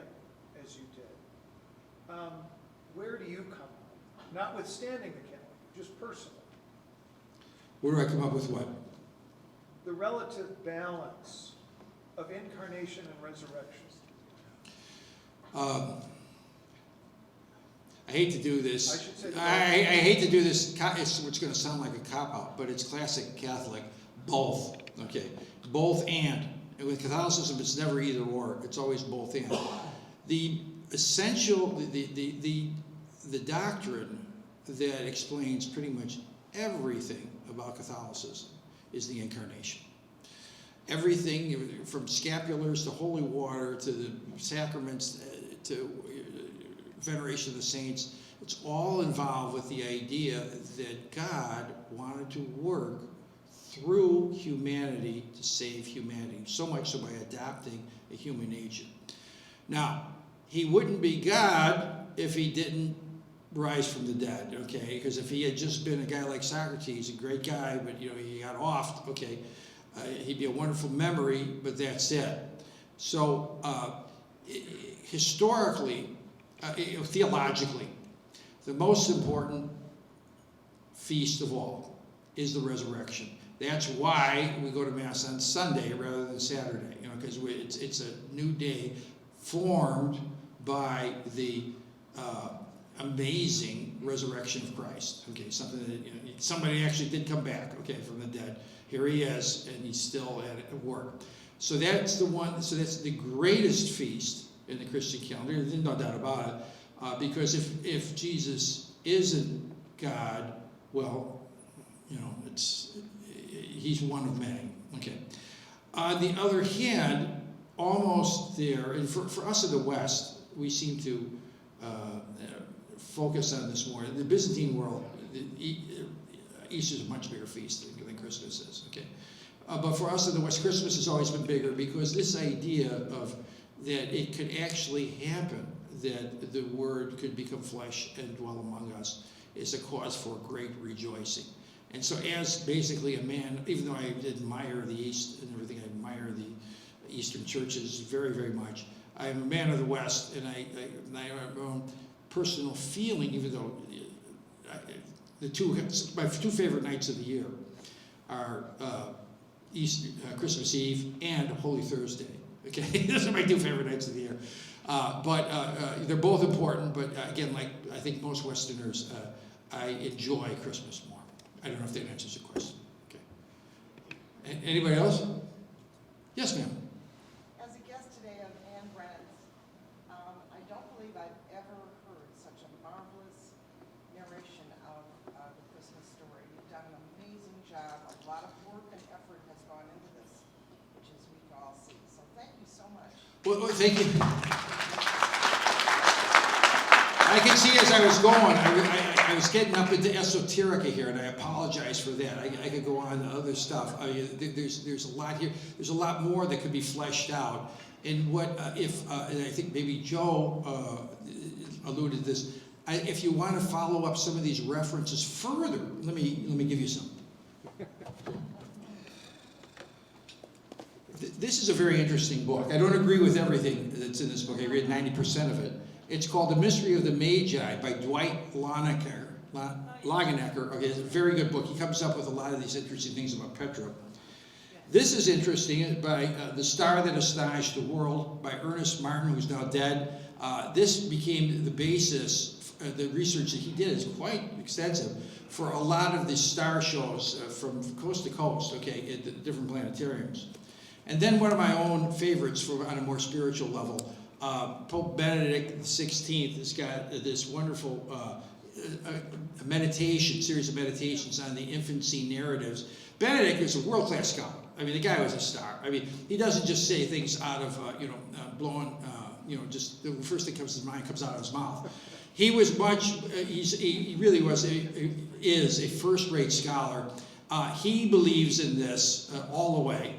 as you did, where do you come up? Notwithstanding the calendar, just personally. Where do I come up with what? The relative balance of incarnation and resurrection. I hate to do this. I should say I hate to do this. It's going to sound like a cop-out, but it's classic Catholic. Both. Okay. Both and. And with Catholicism, it's never either or. It's always both and. The essential, the doctrine that explains pretty much everything about Catholicism is the incarnation. Everything from scapulars to holy water to the sacraments to veneration of the saints, it's all involved with the idea that God wanted to work through humanity to save humanity, so much so by adopting a human nature. Now, he wouldn't be God if he didn't rise from the dead, okay? Because if he had just been a guy like Socrates, a great guy, but he got off, okay, he'd be a wonderful memory, but that's it. So historically, theologically, the most important feast of all is the resurrection. That's why we go to Mass on Sunday rather than Saturday, because it's a new day formed by the amazing resurrection of Christ. Okay, something that somebody actually did come back, okay, from the dead. Here he is, and he's still at work. So that's the one. So that's the greatest feast in the Christian calendar. There's no doubt about it, because if Jesus isn't God, well, he's one of many. Okay. On the other hand, almost there, and for us in the West, we seem to focus on this more. In the Byzantine world, Easter is a much bigger feast than Christmas is. Okay, but for us in the West, Christmas has always been bigger because this idea of that it could actually happen, that the Word could become flesh and dwell among us, is a cause for great rejoicing. And so, as basically a man, even though I admire the East and everything, I admire the Eastern churches very, very much. I am a man of the West, and I have my own personal feeling, even though my 2 favorite nights of the year are Christmas Eve and Holy Thursday. Okay, those are my 2 favorite nights of the year. But they're both important. But again, like I think most Westerners, I enjoy Christmas more. I don't know if that answers your question. Okay. Anybody else? Yes, ma'am. As a guest today of Anne Brennan's, I don't believe I've ever heard such a marvelous narration of the Christmas story. You've done an amazing job. A lot of work and effort has gone into this, which is we can all see. So thank you so much. Well, thank you. I can see as I was going, I was getting up into esoterica here, and I apologize for that. I could go on to other stuff. There's a lot here. There's a lot more that could be fleshed out. And what and I think maybe Joe alluded to this. If you want to follow up some of these references further, let me give you some. This is a very interesting book. I don't agree with everything that's in this book. I read 90% of it. It's called The Mystery of the Magi by Dwight Longenecker. Okay, it's a very good book. He comes up with a lot of these interesting things about Petra. This is interesting, by The Star That Astonished the World by Ernest Martin, who's now dead. This became the basis, the research that he did is quite extensive, for a lot of the star shows from coast to coast, okay, at the different planetariums. And then one of my own favorites on a more spiritual level, Pope Benedict XVI has got this wonderful series of meditations on the infancy narratives. Benedict is a world-class scholar. I mean, the guy was a star. I mean, he doesn't just say things out of, blowing, just the first thing comes to his mind comes out of his mouth. He was he really is a first-rate scholar. He believes in this all the way.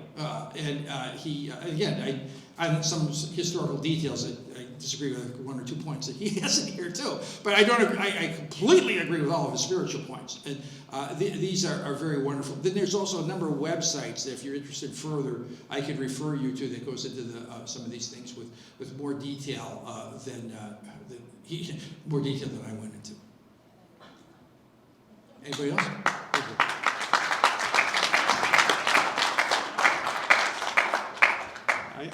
On some historical details, I disagree with one or 2 points that he has in here too. But I completely agree with all of his spiritual points. And these are very wonderful. Then there's also a number of websites that if you're interested further, I could refer you to that goes into some of these things with more detail more detail than I went into. Anybody else?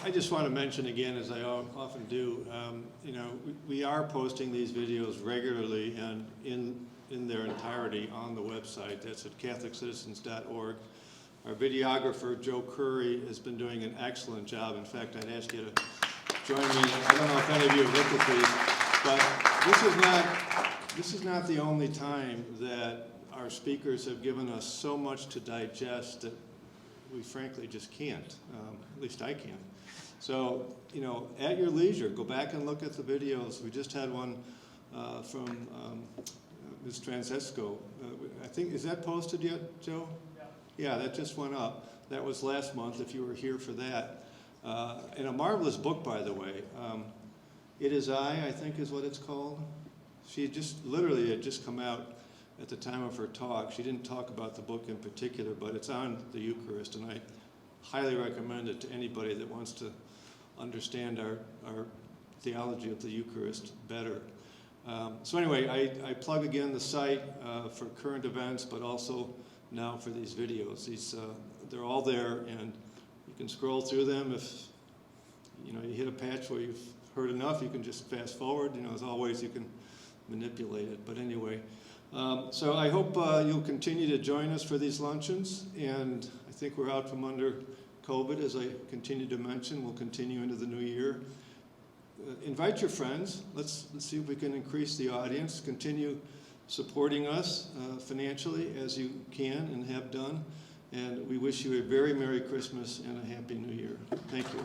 I just want to mention again, as I often do, we are posting these videos regularly and in their entirety on the website. That's at catholiccitizens.org. Our videographer, Joe Curry, has been doing an excellent job. In fact, I'd ask you to join me. I don't know if any of you have looked at these, but this is not the only time that our speakers have given us so much to digest that we frankly just can't. At least I can't. So, at your leisure, go back and look at the videos. We just had one from Ms. Francesco. I think, is that posted yet, Joe? Yeah, that just went up. That was last month, if you were here for that. And a marvelous book, by the way. It Is I think is what it's called. She literally had just come out at the time of her talk. She didn't talk about the book in particular, but it's on the Eucharist, and I highly recommend it to anybody that wants to understand our theology of the Eucharist better. So anyway, I plug again the site for current events, but also now for these videos. They're all there, and you can scroll through them. If you hit a patch where you've heard enough, you can just fast forward. As always, you can manipulate it. But anyway, so I hope you'll continue to join us for these luncheons, and I think we're out from under COVID, as I continue to mention. We'll continue into the new year. Invite your friends. Let's see if we can increase the audience. Continue supporting us financially as you can and have done. And we wish you a very Merry Christmas and a Happy New Year. Thank you.